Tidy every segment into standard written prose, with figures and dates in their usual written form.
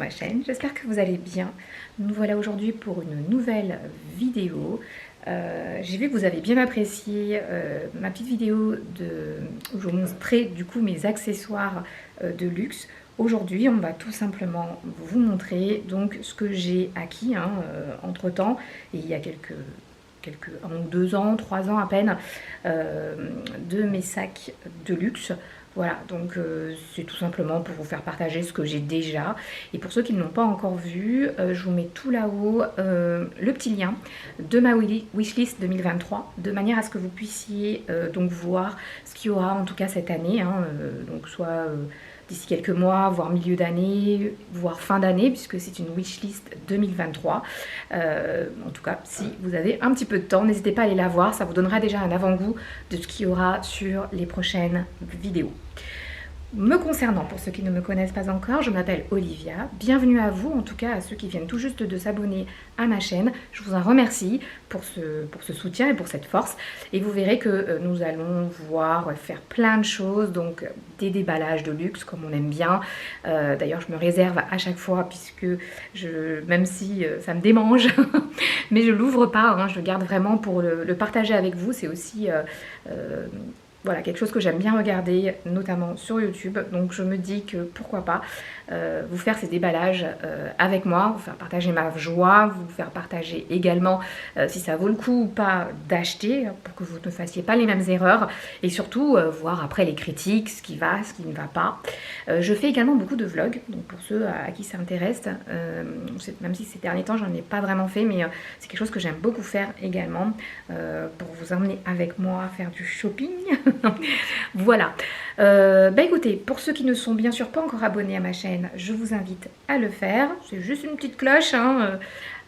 ma chaîne, j'espère que vous allez bien. Nous voilà aujourd'hui pour une nouvelle vidéo. J'ai vu que vous avez bien apprécié ma petite vidéo où je vous montrais du coup mes accessoires de luxe. Aujourd'hui, on va tout simplement vous montrer donc ce que j'ai acquis entre temps, et il y a quelques 1 ou 2 ans, 3 ans à peine, de mes sacs de luxe. Voilà, donc c'est tout simplement pour vous faire partager ce que j'ai déjà. Et pour ceux qui ne l'ont pas encore vu, je vous mets tout là-haut le petit lien de ma wishlist 2023, de manière à ce que vous puissiez donc voir ce qu'il y aura en tout cas cette année, donc soit d'ici quelques mois, voire milieu d'année, voire fin d'année, puisque c'est une wishlist 2023. En tout cas, si vous avez un petit peu de temps, n'hésitez pas à aller la voir, ça vous donnera déjà un avant-goût de ce qu'il y aura sur les prochaines vidéos. Me concernant, pour ceux qui ne me connaissent pas encore, je m'appelle Olivia. Bienvenue à vous, en tout cas à ceux qui viennent tout juste de s'abonner à ma chaîne. Je vous en remercie pour ce soutien et pour cette force. Et vous verrez que nous allons faire plein de choses, donc des déballages de luxe comme on aime bien. D'ailleurs, je me réserve à chaque fois, puisque même si ça me démange, mais je l'ouvre pas, je le garde vraiment pour le partager avec vous. C'est aussi... voilà, quelque chose que j'aime bien regarder, notamment sur YouTube. Donc je me dis que pourquoi pas vous faire ces déballages avec moi, vous faire partager ma joie, vous faire partager également si ça vaut le coup ou pas d'acheter, pour que vous ne fassiez pas les mêmes erreurs, et surtout voir après les critiques, ce qui va, ce qui ne va pas. Je fais également beaucoup de vlogs, donc pour ceux à qui ça intéresse, même si ces derniers temps j'en ai pas vraiment fait, mais c'est quelque chose que j'aime beaucoup faire également, pour vous emmener avec moi faire du shopping. Voilà. Écoutez, pour ceux qui ne sont bien sûr pas encore abonnés à ma chaîne, je vous invite à le faire. C'est juste une petite cloche à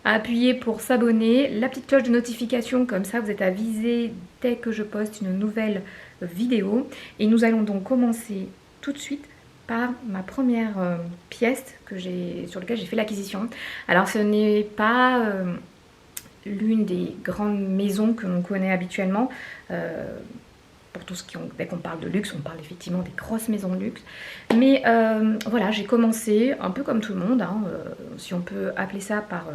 appuyer pour s'abonner. La petite cloche de notification, comme ça vous êtes avisé dès que je poste une nouvelle vidéo. Et nous allons donc commencer tout de suite par ma première pièce sur laquelle j'ai fait l'acquisition. Alors ce n'est pas... l'une des grandes maisons que l'on connaît habituellement. Pour tout ce dès qu'on parle de luxe, on parle effectivement des grosses maisons de luxe. Mais voilà, j'ai commencé un peu comme tout le monde, si on peut appeler ça par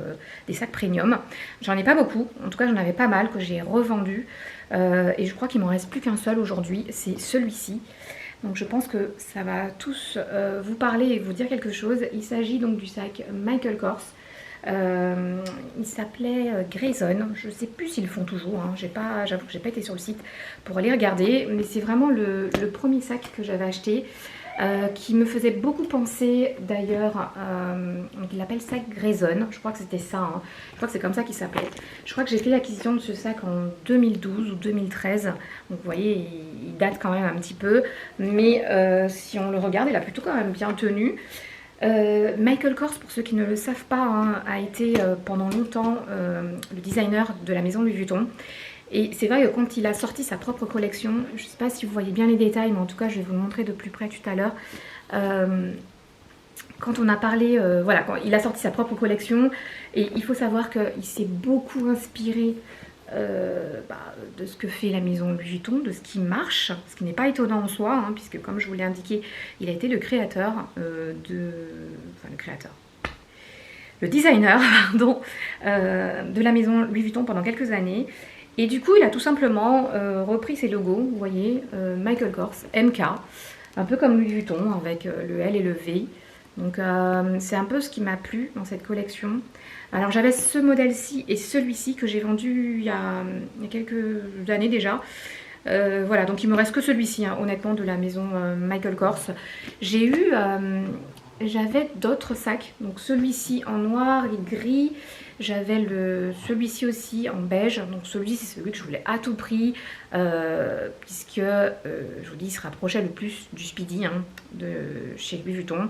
des sacs premium. J'en ai pas beaucoup, en tout cas j'en avais pas mal que j'ai revendu. Et je crois qu'il m'en reste plus qu'un seul aujourd'hui, c'est celui-ci. Donc je pense que ça va tous vous parler et vous dire quelque chose. Il s'agit donc du sac Michael Kors. Il s'appelait Grayson, je ne sais plus s'ils le font toujours, j'avoue que j'ai pas été sur le site pour aller regarder, mais c'est vraiment le premier sac que j'avais acheté, qui me faisait beaucoup penser d'ailleurs, il l'appelle sac Grayson, je crois que c'était ça, je crois que c'est comme ça qu'il s'appelait. Je crois que j'ai fait l'acquisition de ce sac en 2012 ou 2013, donc vous voyez il date quand même un petit peu, mais si on le regarde il a plutôt quand même bien tenu. Michael Kors, pour ceux qui ne le savent pas, a été pendant longtemps le designer de la maison Louis Vuitton. Et c'est vrai que quand il a sorti sa propre collection, je ne sais pas si vous voyez bien les détails, mais en tout cas je vais vous le montrer de plus près tout à l'heure. Quand on a parlé, voilà, quand il a sorti sa propre collection, et il faut savoir qu'il s'est beaucoup inspiré de ce que fait la maison Louis Vuitton, de ce qui marche, ce qui n'est pas étonnant en soi, puisque comme je vous l'ai indiqué, il a été le créateur le designer pardon, de la maison Louis Vuitton pendant quelques années. Et du coup il a tout simplement repris ses logos, vous voyez, Michael Kors, MK, un peu comme Louis Vuitton avec le L et le V. Donc c'est un peu ce qui m'a plu dans cette collection. Alors j'avais ce modèle-ci et celui-ci que j'ai vendu il y a quelques années déjà. Voilà, donc il me reste que celui-ci, honnêtement, de la maison Michael Kors. J'avais d'autres sacs, donc celui-ci en noir et gris. J'avais celui-ci aussi en beige, donc celui-ci c'est celui que je voulais à tout prix, puisque je vous dis il se rapprochait le plus du Speedy de chez Louis Vuitton.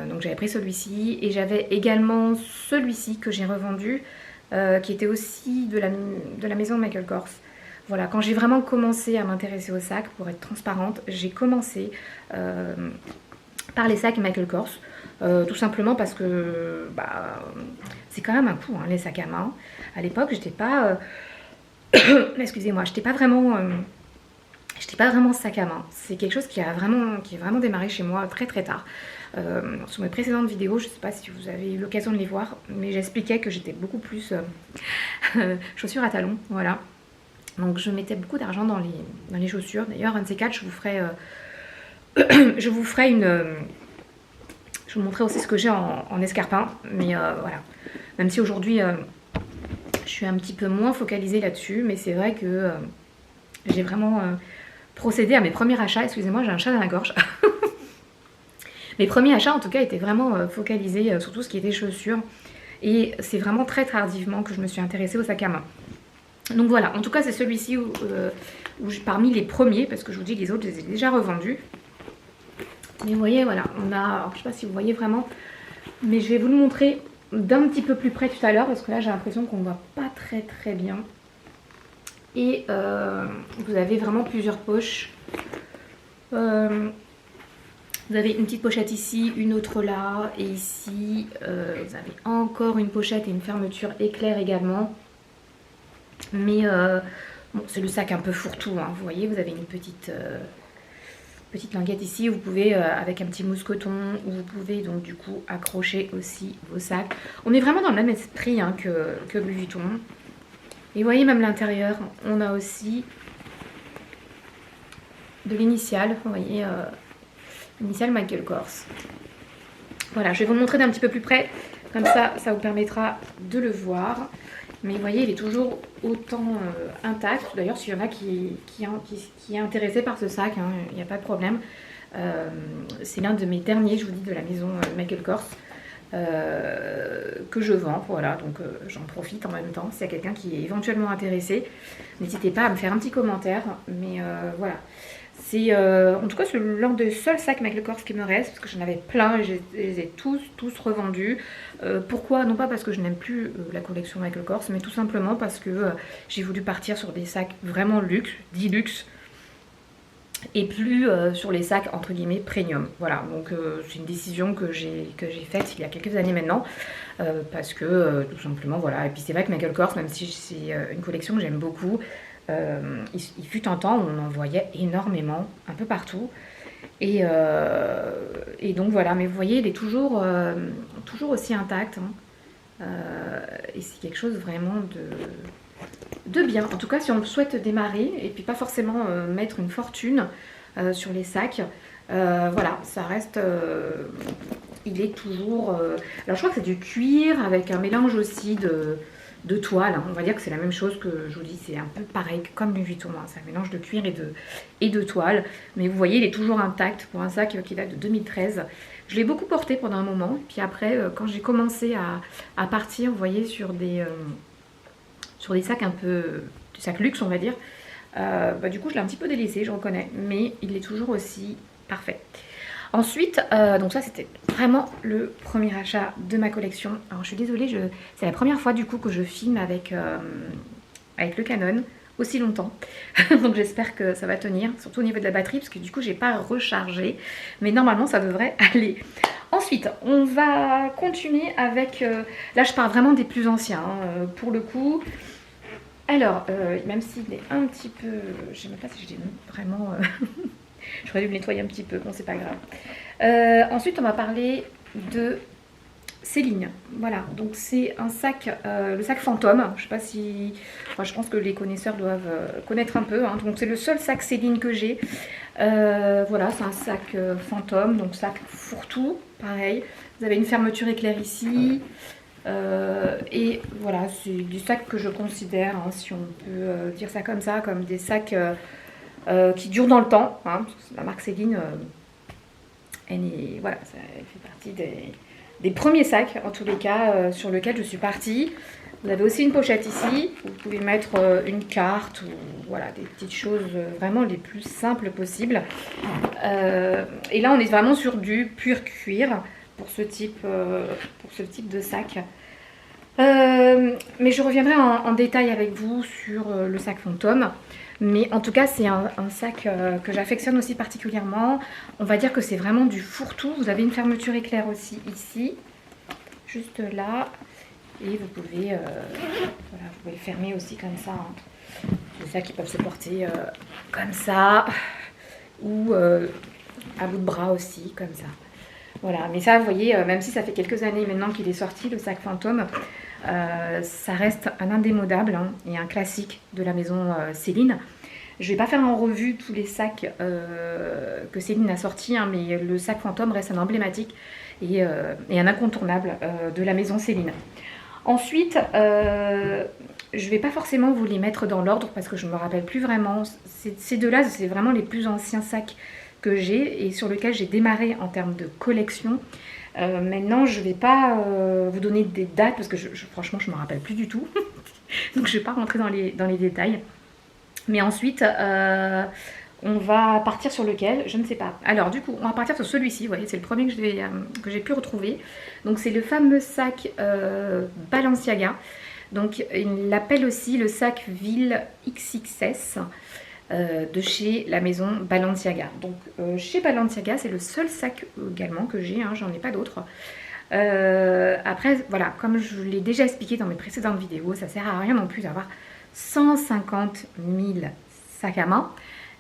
Donc j'avais pris celui-ci et j'avais également celui-ci que j'ai revendu, qui était aussi de la maison Michael Kors. Voilà, quand j'ai vraiment commencé à m'intéresser aux sacs, pour être transparente, j'ai commencé par les sacs Michael Kors, tout simplement parce que c'est quand même un coût, les sacs à main. À l'époque, j'étais pas, excusez-moi, j'étais pas vraiment sac à main. C'est quelque chose qui est vraiment démarré chez moi très très tard. Sur mes précédentes vidéos, je ne sais pas si vous avez eu l'occasion de les voir, mais j'expliquais que j'étais beaucoup plus chaussures à talons, voilà. Donc je mettais beaucoup d'argent dans les chaussures. D'ailleurs, un de ces quatre, je vous ferai je vous montrerai aussi ce que j'ai en escarpin. Mais voilà, même si aujourd'hui je suis un petit peu moins focalisée là-dessus, mais c'est vrai que j'ai vraiment procédé à mes premiers achats. Excusez-moi, j'ai un chat dans la gorge. Mes premiers achats en tout cas étaient vraiment focalisés sur tout ce qui était chaussures. Et c'est vraiment très tardivement que je me suis intéressée au sac à main. Donc voilà, en tout cas c'est celui-ci parmi les premiers, parce que je vous dis les autres je les ai déjà revendus. Mais vous voyez, voilà, on a, alors, je ne sais pas si vous voyez vraiment, mais je vais vous le montrer d'un petit peu plus près tout à l'heure, parce que là j'ai l'impression qu'on ne voit pas très bien. Et vous avez vraiment plusieurs poches. Vous avez une petite pochette ici, une autre là, et ici vous avez encore une pochette et une fermeture éclair également. Mais bon, c'est le sac un peu fourre-tout, hein. Vous voyez, vous avez une petite languette ici. Vous pouvez, avec un petit mousqueton, vous pouvez donc du coup accrocher aussi vos sacs. On est vraiment dans le même esprit hein, que Louis Vuitton. Et vous voyez, même l'intérieur, on a aussi de l'initiale. Vous voyez, l'initiale Michael Kors. Voilà, je vais vous le montrer d'un petit peu plus près. Comme ça vous permettra de le voir. Mais vous voyez, il est toujours autant intact. D'ailleurs, s'il y en a qui est intéressé par ce sac, hein, il n'y a pas de problème. C'est l'un de mes derniers, je vous dis, de la maison Michael Kors que je vends. Voilà, donc j'en profite en même temps. S'il y a quelqu'un qui est éventuellement intéressé, n'hésitez pas à me faire un petit commentaire. Mais voilà. C'est en tout cas c'est l'un des seuls sacs Michael Kors qui me reste, parce que j'en avais plein et je les ai tous revendus. Pourquoi? Non pas parce que je n'aime plus la collection Michael Kors, mais tout simplement parce que j'ai voulu partir sur des sacs vraiment luxe, dit luxe, et plus sur les sacs entre guillemets premium. Voilà, donc c'est une décision que j'ai faite il y a quelques années maintenant, parce que tout simplement voilà. Et puis c'est vrai que Michael Kors, même si c'est une collection que j'aime beaucoup, il fut un temps où on en voyait énormément, un peu partout. Et donc voilà, mais vous voyez, il est toujours aussi intact. Hein. Et c'est quelque chose vraiment de bien. En tout cas, si on souhaite démarrer, et puis pas forcément mettre une fortune sur les sacs, voilà, ça reste... il est toujours... alors je crois que c'est du cuir avec un mélange aussi de toile, hein. On va dire que c'est la même chose que je vous dis, c'est un peu pareil comme Louis Vuitton, hein. C'est un mélange de cuir et de toile, mais vous voyez il est toujours intact pour un sac qui date de 2013. Je l'ai beaucoup porté pendant un moment, puis après quand j'ai commencé à partir, vous voyez, sur des sacs un peu, des sacs luxe on va dire, bah, du coup je l'ai un petit peu délaissé, je reconnais, mais il est toujours aussi parfait. Ensuite, donc ça c'était vraiment le premier achat de ma collection. Alors je suis désolée, c'est la première fois du coup que je filme avec le Canon aussi longtemps. Donc j'espère que ça va tenir, surtout au niveau de la batterie, parce que du coup j'ai pas rechargé. Mais normalement ça devrait aller. Ensuite, on va continuer avec... là je parle vraiment des plus anciens, hein, pour le coup. Alors, même s'il est un petit peu... Je sais même pas si je l'ai vraiment... J'aurais dû me nettoyer un petit peu, bon c'est pas grave. Ensuite on va parler de Céline. Voilà, donc c'est un sac, le sac fantôme. Je sais pas si... Enfin, je pense que les connaisseurs doivent connaître un peu, hein. Donc c'est le seul sac Céline que j'ai. Voilà, c'est un sac fantôme, donc sac fourre-tout, pareil. Vous avez une fermeture éclair ici. Et voilà, c'est des sacs que je considère, hein, si on peut dire ça, comme des sacs... qui dure dans le temps, hein, parce que la marque Céline, elle fait partie des premiers sacs, en tous les cas, sur lesquels je suis partie. Vous avez aussi une pochette ici, vous pouvez mettre une carte, ou voilà, des petites choses vraiment les plus simples possibles. Et là, on est vraiment sur du pur cuir pour ce type de sac. Mais je reviendrai en détail avec vous sur le sac fantôme. Mais en tout cas, c'est un sac que j'affectionne aussi particulièrement. On va dire que c'est vraiment du fourre-tout. Vous avez une fermeture éclair aussi ici, juste là. Et vous pouvez, voilà, vous pouvez le fermer aussi comme ça. Hein. Des sacs qui peuvent se porter comme ça, ou à bout de bras aussi, comme ça. Voilà, mais ça, vous voyez, même si ça fait quelques années maintenant qu'il est sorti, le sac fantôme, ça reste un indémodable hein, et un classique de la maison Céline. Je ne vais pas faire en revue tous les sacs que Céline a sortis, hein, mais le sac fantôme reste un emblématique et un incontournable de la maison Céline. Ensuite, je ne vais pas forcément vous les mettre dans l'ordre parce que je ne me rappelle plus vraiment. Ces deux-là, c'est vraiment les plus anciens sacs que j'ai et sur lesquels j'ai démarré en termes de collection. Maintenant, je ne vais pas vous donner des dates parce que franchement, je ne me rappelle plus du tout. Donc, je ne vais pas rentrer dans les détails. Mais ensuite, on va partir sur lequel, je ne sais pas. Alors du coup, on va partir sur celui-ci, vous voyez, c'est le premier que j'ai pu retrouver. Donc c'est le fameux sac Balenciaga. Donc il l'appelle aussi le sac Ville XXS de chez la maison Balenciaga. Donc chez Balenciaga, c'est le seul sac également que j'ai, hein, j'en ai pas d'autres. Après, voilà, comme je l'ai déjà expliqué dans mes précédentes vidéos, ça sert à rien non plus d'avoir 150 000 sacs à main.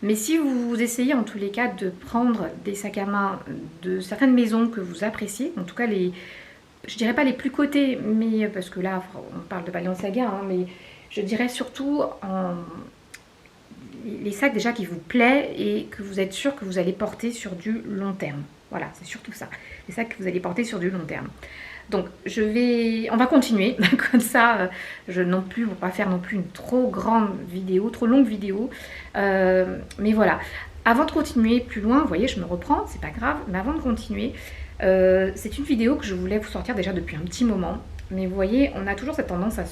Mais si vous essayez en tous les cas de prendre des sacs à main de certaines maisons que vous appréciez, en tout cas je dirais pas les plus cotés, mais parce que là on parle de Balenciaga, hein, mais je dirais surtout les sacs déjà qui vous plaisent et que vous êtes sûr que vous allez porter sur du long terme. Voilà, c'est surtout ça, les sacs que vous allez porter sur du long terme. Donc on va continuer, comme ça je ne vais pas faire non plus une trop grande vidéo, trop longue vidéo. Mais voilà, avant de continuer plus loin, vous voyez je me reprends, c'est pas grave, mais avant de continuer, c'est une vidéo que je voulais vous sortir déjà depuis un petit moment. Mais vous voyez, on a toujours cette tendance à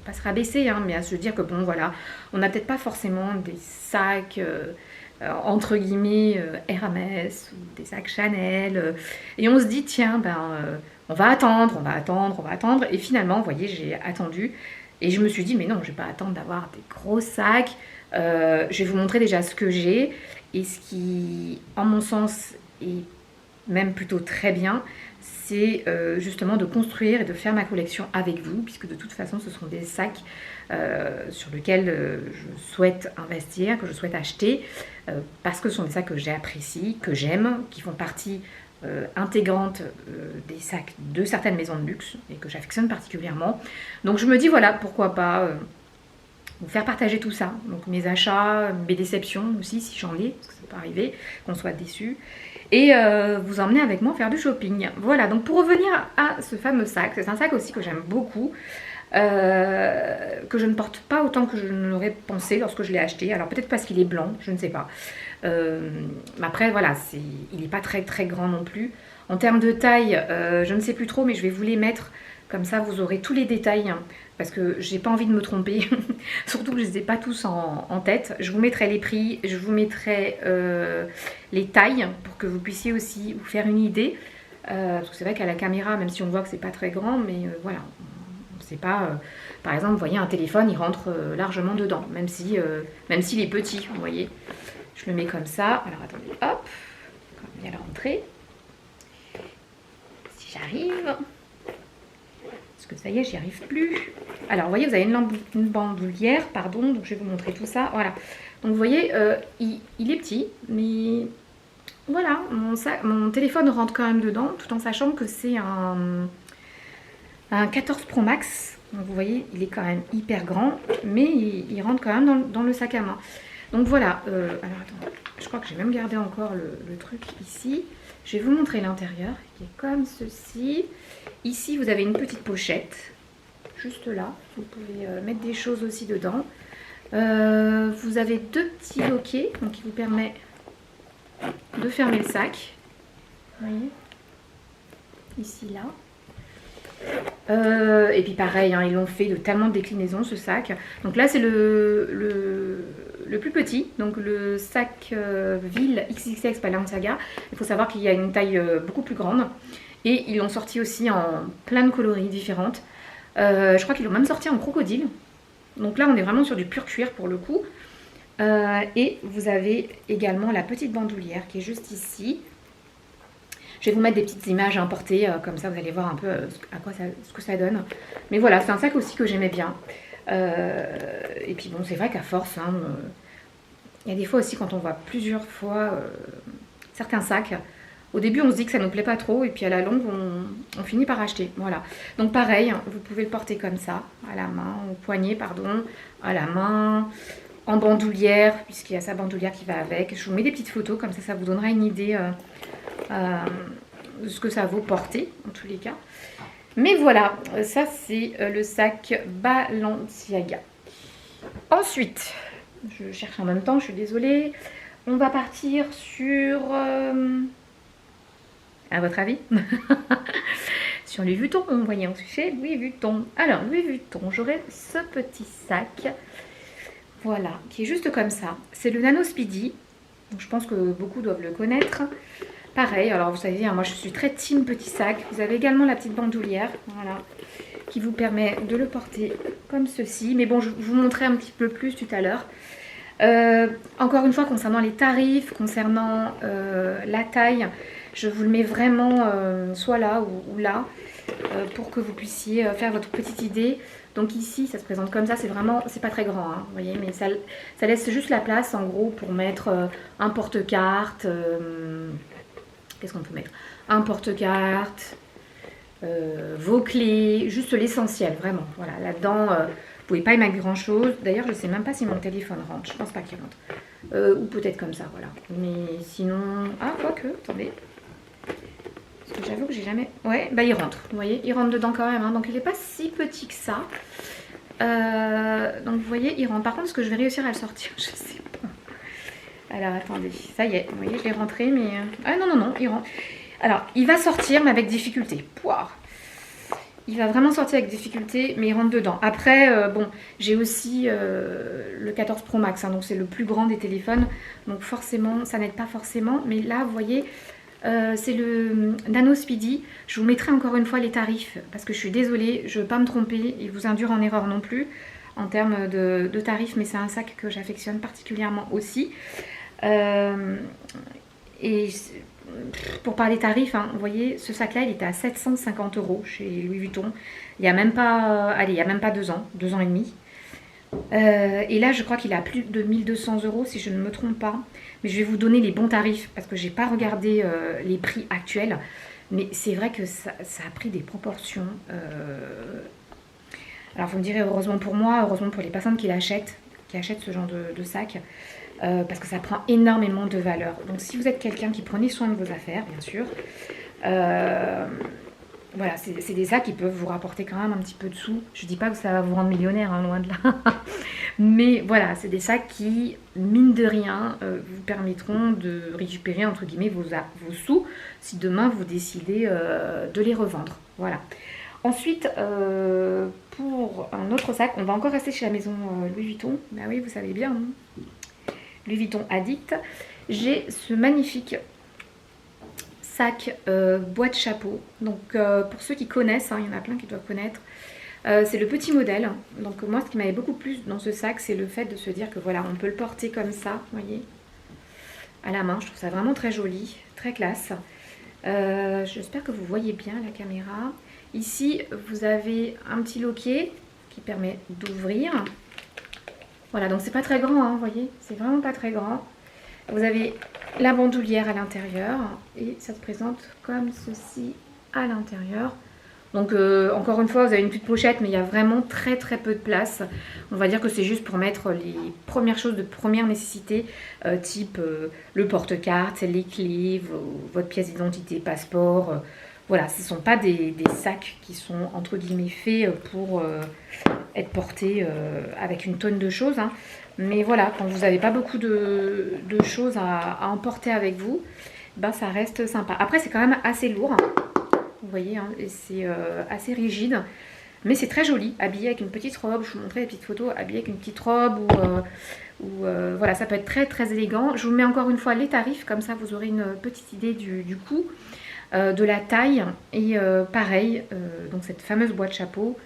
pas se rabaisser, hein, mais à se dire que bon voilà, on n'a peut-être pas forcément des sacs entre guillemets Hermès ou des sacs Chanel. Et on se dit tiens, on va attendre. Et finalement, vous voyez, j'ai attendu. Et je me suis dit, mais non, je ne vais pas attendre d'avoir des gros sacs. Je vais vous montrer déjà ce que j'ai. Et ce qui, en mon sens, est même plutôt très bien, c'est justement de construire et de faire ma collection avec vous, puisque de toute façon, ce sont des sacs sur lesquels je souhaite investir, que je souhaite acheter, parce que ce sont des sacs que j'apprécie, que j'aime, qui font partie intégrante des sacs de certaines maisons de luxe et que j'affectionne particulièrement. Donc je me dis voilà, pourquoi pas vous faire partager tout ça, donc mes achats, mes déceptions aussi si j'en ai, parce que ça peut arriver qu'on soit déçu, et vous emmener avec moi faire du shopping. Voilà, donc pour revenir à ce fameux sac, c'est un sac aussi que j'aime beaucoup, que je ne porte pas autant que je ne l'aurais pensé lorsque je l'ai acheté. Alors peut-être parce qu'il est blanc, je ne sais pas. Mais après voilà, il n'est pas très très grand non plus. En termes de taille, je ne sais plus trop, mais je vais vous les mettre. Comme ça, vous aurez tous les détails, hein, parce que j'ai pas envie de me tromper. Surtout que je les ai pas tous en tête. Je vous mettrai les prix, je vous mettrai les tailles pour que vous puissiez aussi vous faire une idée. Parce que c'est vrai qu'à la caméra, même si on voit que c'est pas très grand, mais voilà, on sait pas. Par exemple, vous voyez un téléphone, il rentre largement dedans, même s'il est petit, vous voyez. Je le mets comme ça. Alors attendez, hop, comme il y a la rentrée. Si j'arrive. Parce que ça y est, j'y arrive plus. Alors, vous voyez, vous avez une bandoulière, pardon, donc je vais vous montrer tout ça. Voilà. Donc, vous voyez, il est petit, mais voilà, mon téléphone rentre quand même dedans, tout en sachant que c'est un 14 Pro Max. Donc, vous voyez, il est quand même hyper grand, mais il rentre quand même dans le sac à main. Donc, voilà. Alors, attendez, je crois que j'ai même gardé encore le truc ici. Je vais vous montrer l'intérieur, qui est comme ceci. Ici, vous avez une petite pochette, juste là. Vous pouvez mettre des choses aussi dedans. Vous avez deux petits loquets, donc qui vous permet de fermer le sac. Vous voyez, ici, là. Et puis pareil, hein, ils l'ont fait de tellement de déclinaisons, ce sac. Donc là, c'est le plus petit, donc le sac Ville XXX Balenciaga. Il faut savoir qu'il y a une taille beaucoup plus grande. Et ils l'ont sorti aussi en plein de coloris différentes. Je crois qu'ils l'ont même sorti en crocodile. Donc là, on est vraiment sur du pur cuir pour le coup. Et vous avez également la petite bandoulière qui est juste ici. Je vais vous mettre des petites images à importer, comme ça vous allez voir un peu ce que ça donne. Mais voilà, c'est un sac aussi que j'aimais bien. Et puis bon, c'est vrai qu'à force, hein, il y a des fois aussi quand on voit plusieurs fois certains sacs, Au début, on se dit que ça nous plaît pas trop et puis à la longue, on finit par acheter. Voilà. Donc pareil, vous pouvez le porter comme ça, à la main, au poignet, pardon, à la main, en bandoulière, puisqu'il y a sa bandoulière qui va avec. Je vous mets des petites photos, comme ça vous donnera une idée de ce que ça vaut porter, en tous les cas. Mais voilà, ça c'est le sac Balenciaga. Ensuite, je cherche en même temps, je suis désolée. On va partir sur... à votre avis sur Louis Vuitton, vous voyez, on chez Louis Vuitton. Alors, Louis Vuitton, j'aurai ce petit sac, voilà, qui est juste comme ça. C'est le Nano Speedy, donc je pense que beaucoup doivent le connaître. Pareil, alors vous savez, hein, moi je suis très team petit sac. Vous avez également la petite bandoulière, voilà, qui vous permet de le porter comme ceci. Mais bon, je vous montrerai un petit peu plus tout à l'heure. Encore une fois, concernant les tarifs, concernant la taille, je vous le mets vraiment soit là ou là pour que vous puissiez faire votre petite idée. Donc ici, ça se présente comme ça, c'est vraiment, c'est pas très grand, hein, vous voyez, mais ça laisse juste la place en gros pour mettre un porte-carte. Qu'est-ce qu'on peut mettre? Un porte-carte, vos clés, juste l'essentiel, vraiment. Voilà, là-dedans, vous pouvez pas y mettre grand-chose. D'ailleurs, je sais même pas si mon téléphone rentre. Je pense pas qu'il rentre. Ou peut-être comme ça, voilà. Mais sinon... Ah, quoique, attendez. Parce que j'avoue que j'ai jamais... Ouais, bah il rentre, vous voyez, il rentre dedans quand même. Hein. Donc il n'est pas si petit que ça. Donc vous voyez, il rentre. Par contre, est-ce que je vais réussir à le sortir? Je sais pas. Alors attendez, ça y est, vous voyez, je l'ai rentré, mais... Ah non, non, non, il rentre. Alors, il va sortir, mais avec difficulté. Pouah. Il va vraiment sortir avec difficulté, mais il rentre dedans. Après, bon, j'ai aussi le 14 Pro Max, hein, donc c'est le plus grand des téléphones. Donc forcément, ça n'aide pas forcément. Mais là, vous voyez, c'est le Nano Speedy. Je vous mettrai encore une fois les tarifs, parce que je suis désolée, je ne veux pas me tromper et vous induire en erreur non plus, en termes de tarifs, mais c'est un sac que j'affectionne particulièrement aussi. Et pour parler tarifs, hein, vous voyez, ce sac-là, il était à 750 € chez Louis Vuitton. Il n'y a même pas, allez, il y a même pas 2 ans et demi. Et là, je crois qu'il a plus de 1200 € si je ne me trompe pas. Mais je vais vous donner les bons tarifs parce que j'ai pas regardé les prix actuels. Mais c'est vrai que ça a pris des proportions. Alors vous me direz, heureusement pour moi, heureusement pour les personnes qui achètent ce genre de sac. Parce que ça prend énormément de valeur. Donc si vous êtes quelqu'un qui prenez soin de vos affaires, bien sûr, voilà, c'est des sacs qui peuvent vous rapporter quand même un petit peu de sous. Je ne dis pas que ça va vous rendre millionnaire, hein, loin de là. Mais voilà, c'est des sacs qui, mine de rien, vous permettront de récupérer, entre guillemets, vos sous si demain vous décidez de les revendre. Voilà. Ensuite, pour un autre sac, on va encore rester chez la maison Louis Vuitton. Bah oui, vous savez bien, hein. Louis Vuitton Addict, j'ai ce magnifique sac boîte chapeau. Donc pour ceux qui connaissent, hein, il y en a plein qui doivent connaître, c'est le petit modèle. Donc moi, ce qui m'avait beaucoup plu dans ce sac, c'est le fait de se dire que voilà, on peut le porter comme ça, vous voyez, à la main. Je trouve ça vraiment très joli, très classe. J'espère que vous voyez bien la caméra. Ici, vous avez un petit loquet qui permet d'ouvrir. Voilà, donc c'est pas très grand, hein, vous voyez, c'est vraiment pas très grand. Vous avez la bandoulière à l'intérieur et ça se présente comme ceci à l'intérieur. Donc encore une fois, vous avez une petite pochette, mais il y a vraiment très très peu de place. On va dire que c'est juste pour mettre les premières choses de première nécessité, type le porte-carte, les clés, votre pièce d'identité, passeport. Voilà, ce ne sont pas des sacs qui sont entre guillemets faits pour être portés avec une tonne de choses. Hein. Mais voilà, quand vous n'avez pas beaucoup de choses à emporter avec vous, ben ça reste sympa. Après, c'est quand même assez lourd, hein. Vous voyez, hein, et c'est assez rigide. Mais c'est très joli, habillé avec une petite robe. Je vous montrerai les petites photos, habillé avec une petite robe ou voilà, ça peut être très très élégant. Je vous mets encore une fois les tarifs, comme ça vous aurez une petite idée du coût. De la taille et pareil, donc cette fameuse boîte chapeau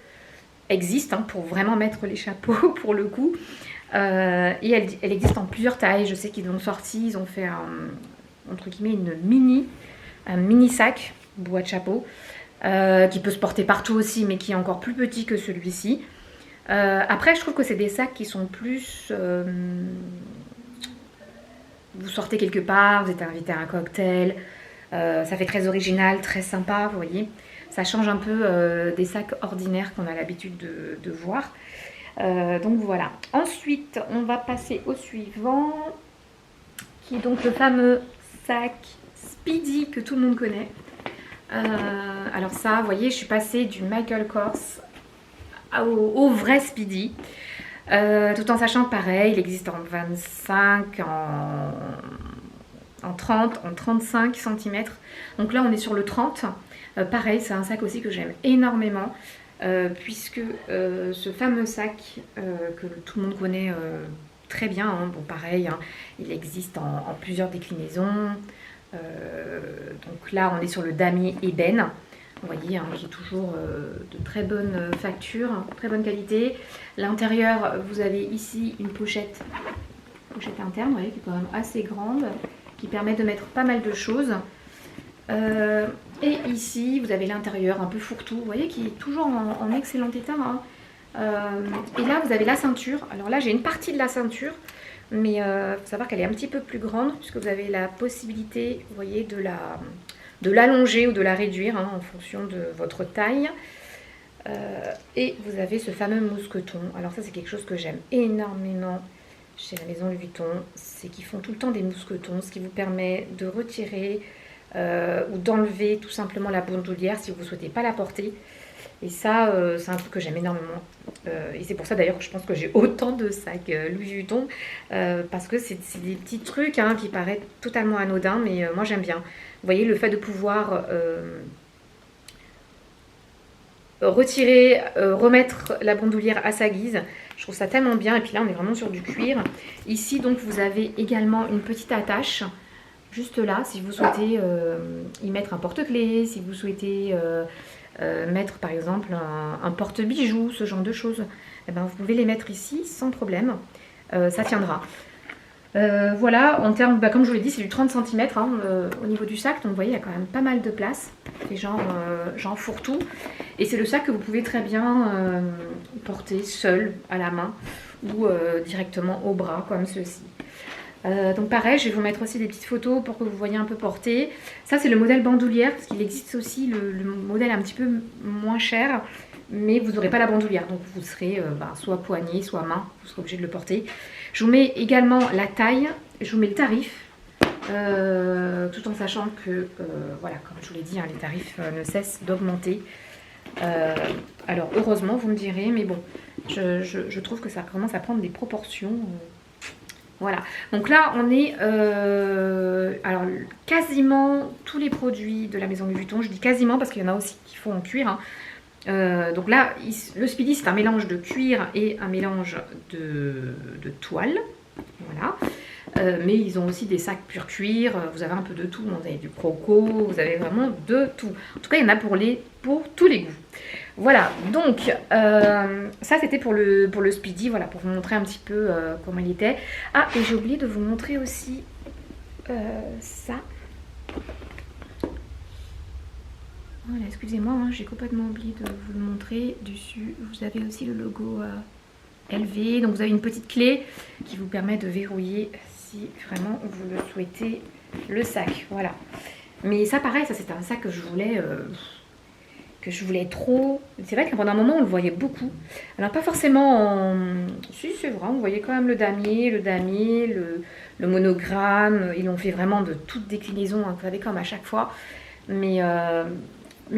existe hein, pour vraiment mettre les chapeaux pour le coup et elle existe en plusieurs tailles. Je sais qu'ils l'ont sorti, ils ont fait entre guillemets un mini sac boîte chapeau qui peut se porter partout aussi mais qui est encore plus petit que celui-ci. Après je trouve que c'est des sacs qui sont plus vous sortez quelque part, vous êtes invité à un cocktail. Ça fait très original, très sympa, vous voyez. Ça change un peu des sacs ordinaires qu'on a l'habitude de voir. Donc voilà. Ensuite, on va passer au suivant, qui est donc le fameux sac Speedy que tout le monde connaît. Alors ça, vous voyez, je suis passée du Michael Kors au vrai Speedy. Tout en sachant que pareil, il existe en 25, en 30, en 35 cm. Donc là, on est sur le 30. Pareil, c'est un sac aussi que j'aime énormément. Puisque ce fameux sac que tout le monde connaît très bien, hein, bon pareil, hein, il existe en plusieurs déclinaisons. Donc là, on est sur le damier ébène. Vous voyez, hein, qui est toujours de très bonne facture, très bonne qualité. L'intérieur, vous avez ici une pochette interne, vous voyez, qui est quand même assez grande, qui permet de mettre pas mal de choses. Et ici, vous avez l'intérieur un peu fourre-tout, vous voyez, qui est toujours en excellent état. Hein. Et là, vous avez la ceinture. Alors là, j'ai une partie de la ceinture, mais il faut savoir qu'elle est un petit peu plus grande, puisque vous avez la possibilité, vous voyez, de l'allonger ou de la réduire hein, en fonction de votre taille. Et vous avez ce fameux mousqueton. Alors ça, c'est quelque chose que j'aime énormément chez la maison Louis Vuitton. C'est qu'ils font tout le temps des mousquetons, ce qui vous permet de retirer ou d'enlever tout simplement la bandoulière si vous ne souhaitez pas la porter. Et ça, c'est un truc que j'aime énormément. Et c'est pour ça d'ailleurs que je pense que j'ai autant de sacs Louis Vuitton. Parce que c'est des petits trucs hein, qui paraissent totalement anodins, mais moi j'aime bien. Vous voyez, le fait de pouvoir retirer, remettre la bandoulière à sa guise, je trouve ça tellement bien. Et puis là, on est vraiment sur du cuir. Ici, donc, vous avez également une petite attache. Juste là, si vous souhaitez y mettre un porte-clés, si vous souhaitez mettre par exemple un porte-bijoux, ce genre de choses, eh ben, vous pouvez les mettre ici sans problème, ça tiendra. Voilà, en termes, comme je vous l'ai dit, c'est du 30 cm hein, au niveau du sac, donc vous voyez, il y a quand même pas mal de place, et genre fourre-tout. Et c'est le sac que vous pouvez très bien porter seul à la main ou directement au bras, comme ceci. Donc pareil, je vais vous mettre aussi des petites photos pour que vous voyez un peu porter. Ça c'est le modèle bandoulière, parce qu'il existe aussi le modèle un petit peu moins cher, mais vous n'aurez pas la bandoulière, donc vous serez soit poignet, soit main, vous serez obligé de le porter. Je vous mets également la taille, je vous mets le tarif, tout en sachant que, voilà, comme je vous l'ai dit, hein, les tarifs ne cessent d'augmenter. Alors heureusement, vous me direz, mais bon, je trouve que ça commence à prendre des proportions. Voilà, donc là on est, alors quasiment tous les produits de la maison Louis Vuitton, je dis quasiment parce qu'il y en a aussi qui font en cuir. Hein. Donc là, le Speedy c'est un mélange de cuir et un mélange de toile, voilà. Mais ils ont aussi des sacs pur cuir, vous avez un peu de tout, vous avez du croco, vous avez vraiment de tout. En tout cas, il y en a pour tous les goûts. Voilà, donc ça c'était pour le Speedy, voilà, pour vous montrer un petit peu comment il était. Ah, et j'ai oublié de vous montrer aussi ça. Voilà, excusez-moi, hein, j'ai complètement oublié de vous le montrer. Dessus, vous avez aussi le logo LV, donc vous avez une petite clé qui vous permet de verrouiller si vraiment vous le souhaitez, le sac, voilà. Mais ça pareil, ça c'était un sac que je voulais trop. C'est vrai que pendant un moment on le voyait beaucoup. Alors pas forcément en... Si c'est vrai, on voyait quand même le damier, le monogramme. Ils l'ont fait vraiment de toutes déclinaisons, hein, vous savez, comme à chaque fois. Mais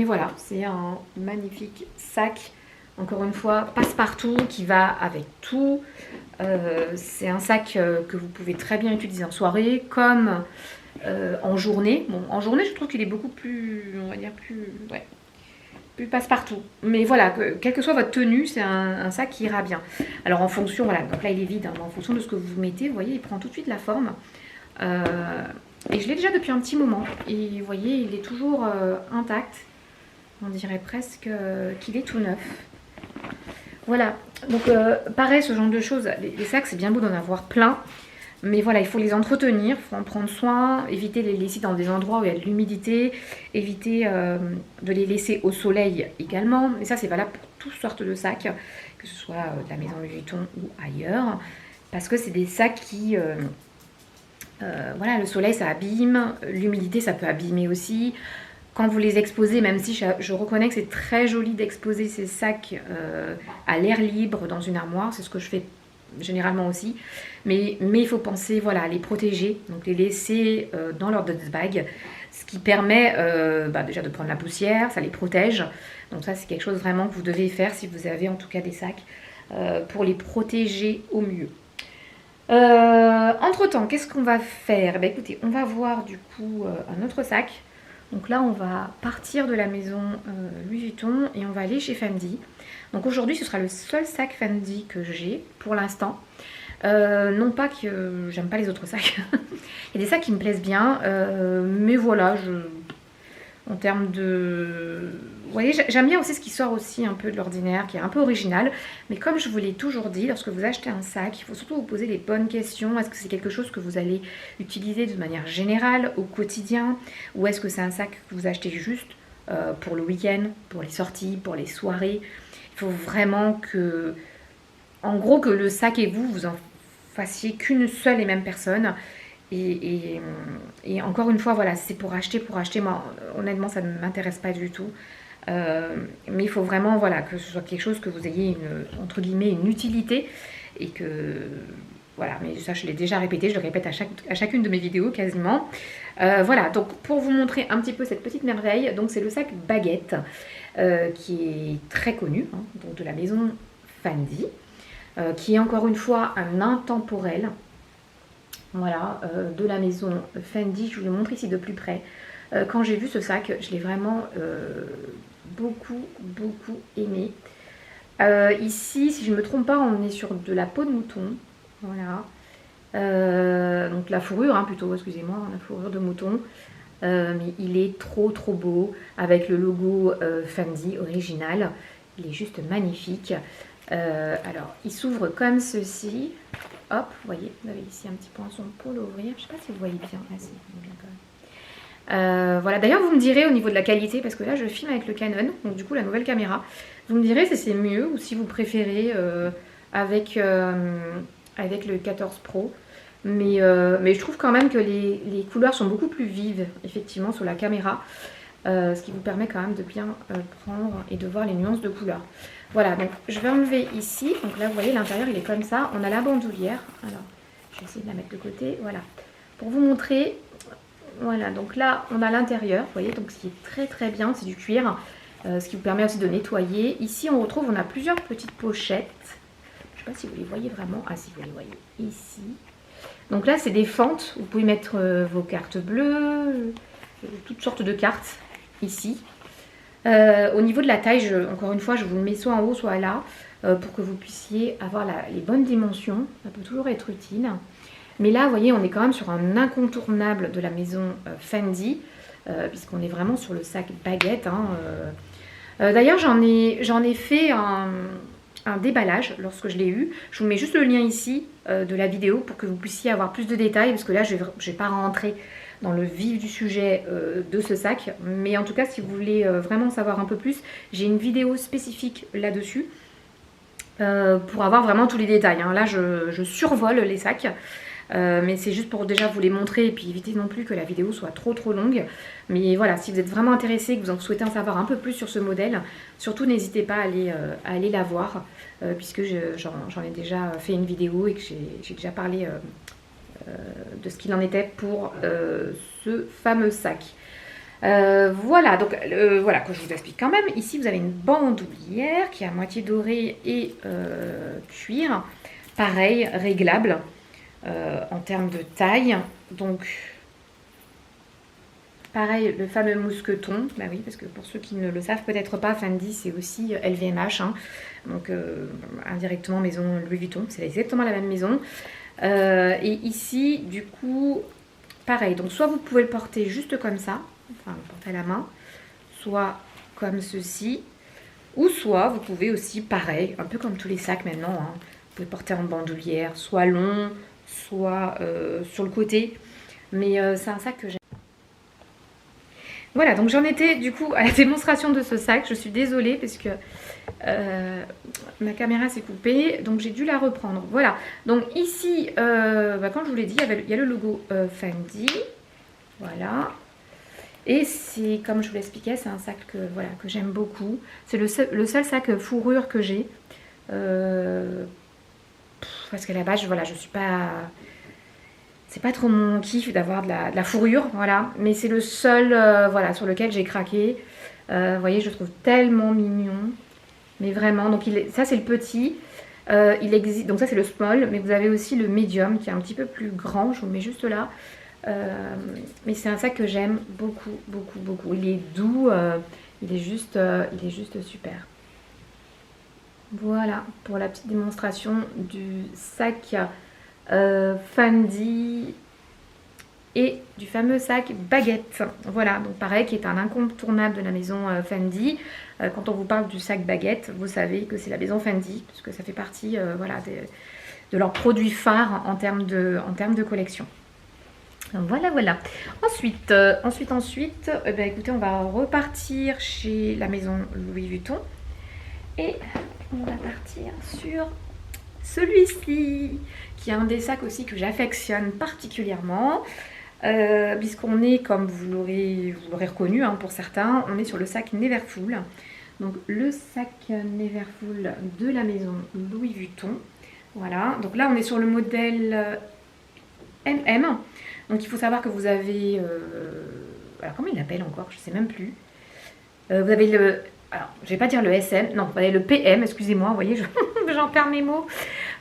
voilà, c'est un magnifique sac. Encore une fois, passe-partout qui va avec tout. C'est un sac que vous pouvez très bien utiliser en soirée comme en journée. Bon, en journée, je trouve qu'il est beaucoup plus, on va dire, plus passe-partout. Mais voilà, quelle que soit votre tenue, c'est un sac qui ira bien. Alors en fonction, voilà, donc là il est vide, hein, en fonction de ce que vous mettez, vous voyez, il prend tout de suite la forme. Et je l'ai déjà depuis un petit moment. Et vous voyez, il est toujours intact. On dirait presque qu'il est tout neuf. Voilà, donc pareil, ce genre de choses, les sacs, c'est bien beau d'en avoir plein. Mais voilà, il faut les entretenir, il faut en prendre soin, éviter de les laisser dans des endroits où il y a de l'humidité, éviter de les laisser au soleil également. Et ça, c'est valable pour toutes sortes de sacs, que ce soit de la maison Louis Vuitton ou ailleurs. Parce que c'est des sacs qui Voilà, le soleil ça abîme, l'humidité ça peut abîmer aussi. Quand vous les exposez, même si je reconnais que c'est très joli d'exposer ces sacs à l'air libre dans une armoire, c'est ce que je fais généralement aussi, mais il faut penser voilà, à les protéger, donc les laisser dans leur dust bag, ce qui permet déjà de prendre la poussière, ça les protège, donc ça c'est quelque chose vraiment que vous devez faire si vous avez en tout cas des sacs pour les protéger au mieux. Entre temps, qu'est-ce qu'on va faire? Ben, écoutez, on va voir du coup un autre sac. Donc là, on va partir de la maison Louis Vuitton et on va aller chez Fendi. Donc aujourd'hui, ce sera le seul sac Fendi que j'ai pour l'instant. Non pas que j'aime pas les autres sacs. Il y a des sacs qui me plaisent bien, mais voilà, en termes de... Vous voyez, j'aime bien aussi ce qui sort aussi un peu de l'ordinaire, qui est un peu original. Mais comme je vous l'ai toujours dit, lorsque vous achetez un sac, il faut surtout vous poser les bonnes questions. Est-ce que c'est quelque chose que vous allez utiliser de manière générale, au quotidien? Ou est-ce que c'est un sac que vous achetez juste pour le week-end, pour les sorties, pour les soirées? Il faut vraiment que... En gros, que le sac et vous en fassiez qu'une seule et même personne. Et encore une fois, voilà, c'est pour acheter. Moi, honnêtement, ça ne m'intéresse pas du tout. Mais il faut vraiment voilà, que ce soit quelque chose que vous ayez entre guillemets une utilité. Et que, voilà, mais ça je l'ai déjà répété, je le répète à chacune de mes vidéos quasiment. Voilà, donc pour vous montrer un petit peu cette petite merveille, donc c'est le sac Baguette, qui est très connu, hein, donc de la maison Fendi, qui est encore une fois un intemporel. Voilà, de la maison Fendi, je vous le montre ici de plus près. Quand j'ai vu ce sac, je l'ai vraiment beaucoup aimé. Ici, si je ne me trompe pas, on est sur de la peau de mouton. Voilà. Donc la fourrure, hein, plutôt, excusez-moi, la fourrure de mouton. Mais il est trop beau, avec le logo Fendi original. Il est juste magnifique. Alors, il s'ouvre comme ceci. Hop, vous voyez, vous avez ici un petit poinçon pour l'ouvrir. Je ne sais pas si vous voyez bien. Ah si, vous voyez bien quand même. Voilà, d'ailleurs vous me direz au niveau de la qualité, parce que là je filme avec le Canon, donc du coup la nouvelle caméra. Vous me direz si c'est mieux ou si vous préférez avec le 14 Pro. Mais je trouve quand même que les couleurs sont beaucoup plus vives, effectivement, sur la caméra. Ce qui vous permet quand même de bien prendre et de voir les nuances de couleurs. Voilà, donc je vais enlever ici. Donc là, vous voyez, l'intérieur, il est comme ça. On a la bandoulière. Alors, je vais essayer de la mettre de côté. Voilà. Pour vous montrer, voilà, donc là, on a l'intérieur. Vous voyez, donc ce qui est très bien, c'est du cuir. Ce qui vous permet aussi de nettoyer. Ici, on a plusieurs petites pochettes. Je ne sais pas si vous les voyez vraiment. Ah, si, vous les voyez ici. Donc là, c'est des fentes. Vous pouvez mettre vos cartes bleues, toutes sortes de cartes ici. Au niveau de la taille, encore une fois, je vous le mets soit en haut, soit là, pour que vous puissiez avoir les bonnes dimensions. Ça peut toujours être utile. Mais là, vous voyez, on est quand même sur un incontournable de la maison Fendi, puisqu'on est vraiment sur le sac Baguette. Hein, D'ailleurs, j'en ai fait un déballage lorsque je l'ai eu. Je vous mets juste le lien ici de la vidéo pour que vous puissiez avoir plus de détails, parce que là, je vais pas rentrer dans le vif du sujet de ce sac. Mais en tout cas, si vous voulez vraiment savoir un peu plus, j'ai une vidéo spécifique là-dessus pour avoir vraiment tous les détails. Hein. Là, je survole les sacs. Mais c'est juste pour déjà vous les montrer et puis éviter non plus que la vidéo soit trop longue. Mais voilà, si vous êtes vraiment intéressé, que vous en souhaitez en savoir un peu plus sur ce modèle, surtout n'hésitez pas à aller la voir, puisque j'en ai déjà fait une vidéo et que j'ai déjà parlé de ce qu'il en était pour ce fameux sac. Voilà, donc voilà, que je vous explique quand même. Ici, vous avez une bandoulière qui est à moitié dorée et cuir. Pareil, réglable. En termes de taille, donc pareil, le fameux mousqueton, bah oui, parce que pour ceux qui ne le savent peut-être pas, Fendi c'est aussi LVMH, hein, donc indirectement maison Louis Vuitton, c'est exactement la même maison. Et ici, du coup, pareil, donc soit vous pouvez le porter juste comme ça, enfin le porter à la main, soit comme ceci, ou soit vous pouvez aussi, pareil, un peu comme tous les sacs maintenant, hein, vous pouvez porter en bandoulière, soit long, soit sur le côté, mais c'est un sac que j'aime. Voilà, donc j'en étais du coup à la démonstration de ce sac. Je suis désolée parce que Ma caméra s'est coupée, donc j'ai dû la reprendre. Voilà, donc ici, comme je vous l'ai dit, il y a le logo Fendi. Voilà. Et c'est, comme je vous l'expliquais, c'est un sac voilà, que j'aime beaucoup. C'est le seul sac fourrure que j'ai. Parce qu'à la base, voilà, je suis pas... C'est pas trop mon kiff d'avoir de la fourrure, voilà. Mais c'est le seul, voilà, sur lequel j'ai craqué. Vous voyez, je le trouve tellement mignon. Mais vraiment, donc ça c'est le petit. Il existe, donc ça c'est le small, mais vous avez aussi le medium qui est un petit peu plus grand. Je vous le mets juste là. Mais c'est un sac que j'aime beaucoup, beaucoup, beaucoup. Il est doux, il est juste super. Voilà pour la petite démonstration du sac Fendi et du fameux sac baguette. Voilà, donc pareil, qui est un incontournable de la maison Fendi. Quand on vous parle du sac baguette, vous savez que c'est la maison Fendi, puisque ça fait partie voilà, de leurs produits phares en termes de collection. Donc voilà, voilà. Ensuite, ben, écoutez, on va repartir chez la maison Louis Vuitton. Et on va partir sur celui-ci, qui est un des sacs aussi que j'affectionne particulièrement. Puisqu'on est, comme vous l'aurez reconnu pour certains, on est sur le sac Neverfull. Donc le sac Neverfull de la maison Louis Vuitton. Voilà, donc là on est sur le modèle MM. Donc il faut savoir que vous avez... alors comment il l'appelle encore? Je ne sais même plus. Vous avez le... Alors, je ne vais pas dire le SM, non, vous avez le PM, excusez-moi, vous voyez, j'en perds mes mots.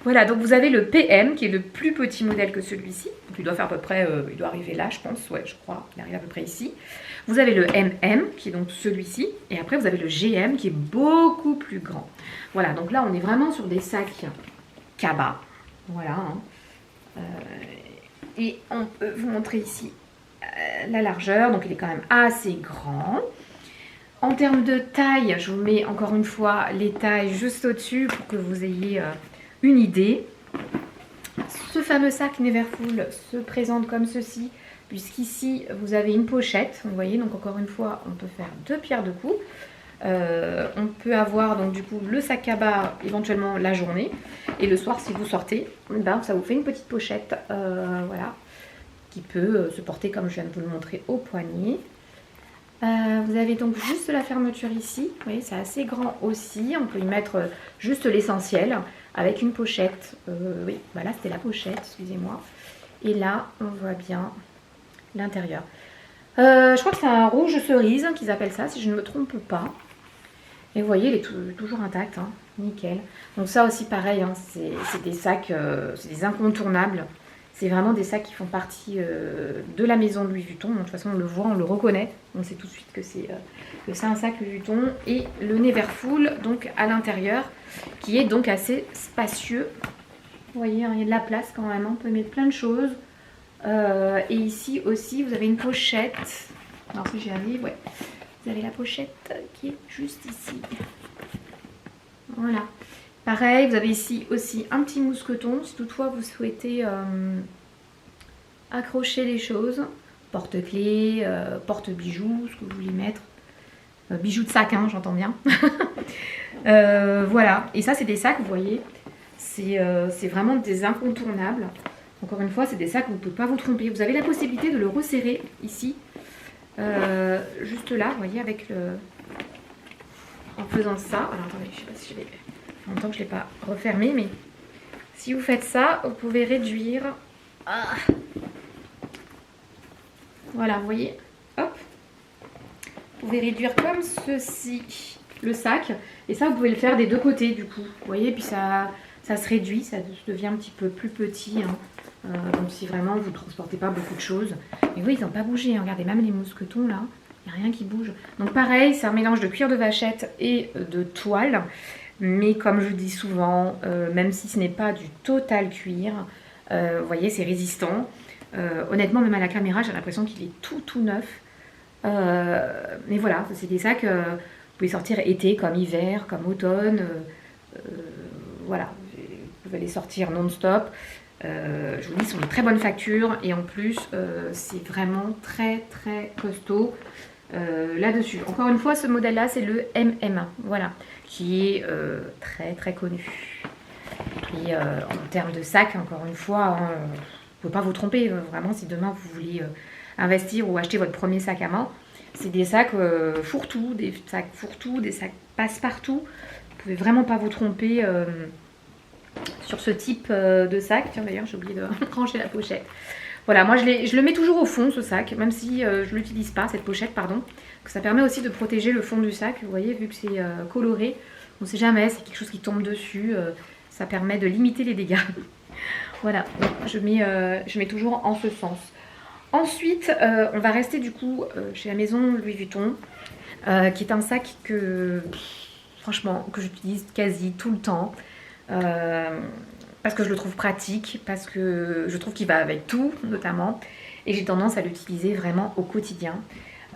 Voilà, donc vous avez le PM, qui est le plus petit modèle que celui-ci. Donc il doit faire à peu près, il doit arriver là, je pense, ouais, je crois, il arrive à peu près ici. Vous avez le MM, qui est donc celui-ci, et après vous avez le GM, qui est beaucoup plus grand. Voilà, donc là, on est vraiment sur des sacs cabas, voilà. Et on peut vous montrer ici la largeur, donc il est quand même assez grand. En termes de taille, je vous mets encore une fois les tailles juste au-dessus pour que vous ayez une idée. Ce fameux sac Neverfull se présente comme ceci, puisqu'ici vous avez une pochette. Vous voyez, donc encore une fois, on peut faire deux pierres deux coups. On peut avoir donc du coup le sac à bas éventuellement la journée, et le soir si vous sortez, ben, ça vous fait une petite pochette, voilà, qui peut se porter comme je viens de vous le montrer au poignet. Vous avez donc juste la fermeture ici, vous voyez, c'est assez grand aussi, on peut y mettre juste l'essentiel avec une pochette. Oui, voilà, c'était la pochette, excusez-moi. Et là, on voit bien l'intérieur. Je crois que c'est un rouge cerise qu'ils appellent ça, si je ne me trompe pas. Et vous voyez, il est toujours intact, hein, nickel. Donc ça aussi pareil, hein, c'est des sacs, c'est des incontournables. C'est vraiment des sacs qui font partie de la maison Louis Vuitton. Donc, de toute façon, on le voit, on le reconnaît. On sait tout de suite que c'est un sac Louis Vuitton. Et le Neverfull, donc à l'intérieur, qui est donc assez spacieux. Vous voyez, hein, il y a de la place quand même. Hein, on peut mettre plein de choses. Et ici aussi, vous avez une pochette. Alors si j'y arrive, ouais. Vous avez la pochette qui est juste ici. Voilà. Pareil, vous avez ici aussi un petit mousqueton, si toutefois vous souhaitez accrocher les choses. Porte-clés, porte-bijoux, ce que vous voulez mettre. Bijoux de sac, hein, j'entends bien. Voilà, et ça c'est des sacs, vous voyez, c'est vraiment des incontournables. Encore une fois, c'est des sacs où vous ne pouvez pas vous tromper. Vous avez la possibilité de le resserrer ici, juste là, vous voyez, avec le... en faisant ça. Alors attendez, je ne sais pas si je l'ai... longtemps que je ne l'ai pas refermé, mais si vous faites ça, vous pouvez réduire. Ah. Voilà, vous voyez, hop. Vous pouvez réduire comme ceci le sac. Et ça, vous pouvez le faire des deux côtés, du coup. Vous voyez, puis ça se réduit, ça devient un petit peu plus petit. Hein. Donc si vraiment vous ne transportez pas beaucoup de choses. Mais oui, ils n'ont pas bougé. Hein. Regardez, même les mousquetons, là, il n'y a rien qui bouge. Donc pareil, c'est un mélange de cuir de vachette et de toile. Mais comme je dis souvent, même si ce n'est pas du total cuir, vous voyez, c'est résistant. Honnêtement, même à la caméra, j'ai l'impression qu'il est tout neuf. Mais voilà, c'est des sacs, vous pouvez sortir été comme hiver, comme automne. Voilà, vous pouvez les sortir non-stop. Je vous dis, ils sont de très bonne facture. Et en plus, c'est vraiment très costaud. là-dessus. Encore une fois, ce modèle-là, c'est le MM, voilà, qui est très très connu. Et en termes de sac, encore une fois, hein, vous ne pouvez pas vous tromper. Vraiment, si demain vous voulez investir ou acheter votre premier sac à main, c'est des sacs fourre-tout, des sacs passe-partout. Vous ne pouvez vraiment pas vous tromper sur ce type de sac. Tiens, d'ailleurs, j'ai oublié de ranger la pochette. Voilà, moi je le mets toujours au fond, ce sac, même si je ne l'utilise pas, cette pochette, pardon. Ça permet aussi de protéger le fond du sac, vous voyez, vu que c'est coloré. On ne sait jamais, c'est quelque chose qui tombe dessus. Ça permet de limiter les dégâts. Voilà, donc je mets toujours en ce sens. Ensuite, on va rester du coup chez la maison Louis Vuitton, qui est un sac que, franchement, que j'utilise quasi tout le temps. Parce que je le trouve pratique, parce que je trouve qu'il va avec tout, notamment. Et j'ai tendance à l'utiliser vraiment au quotidien.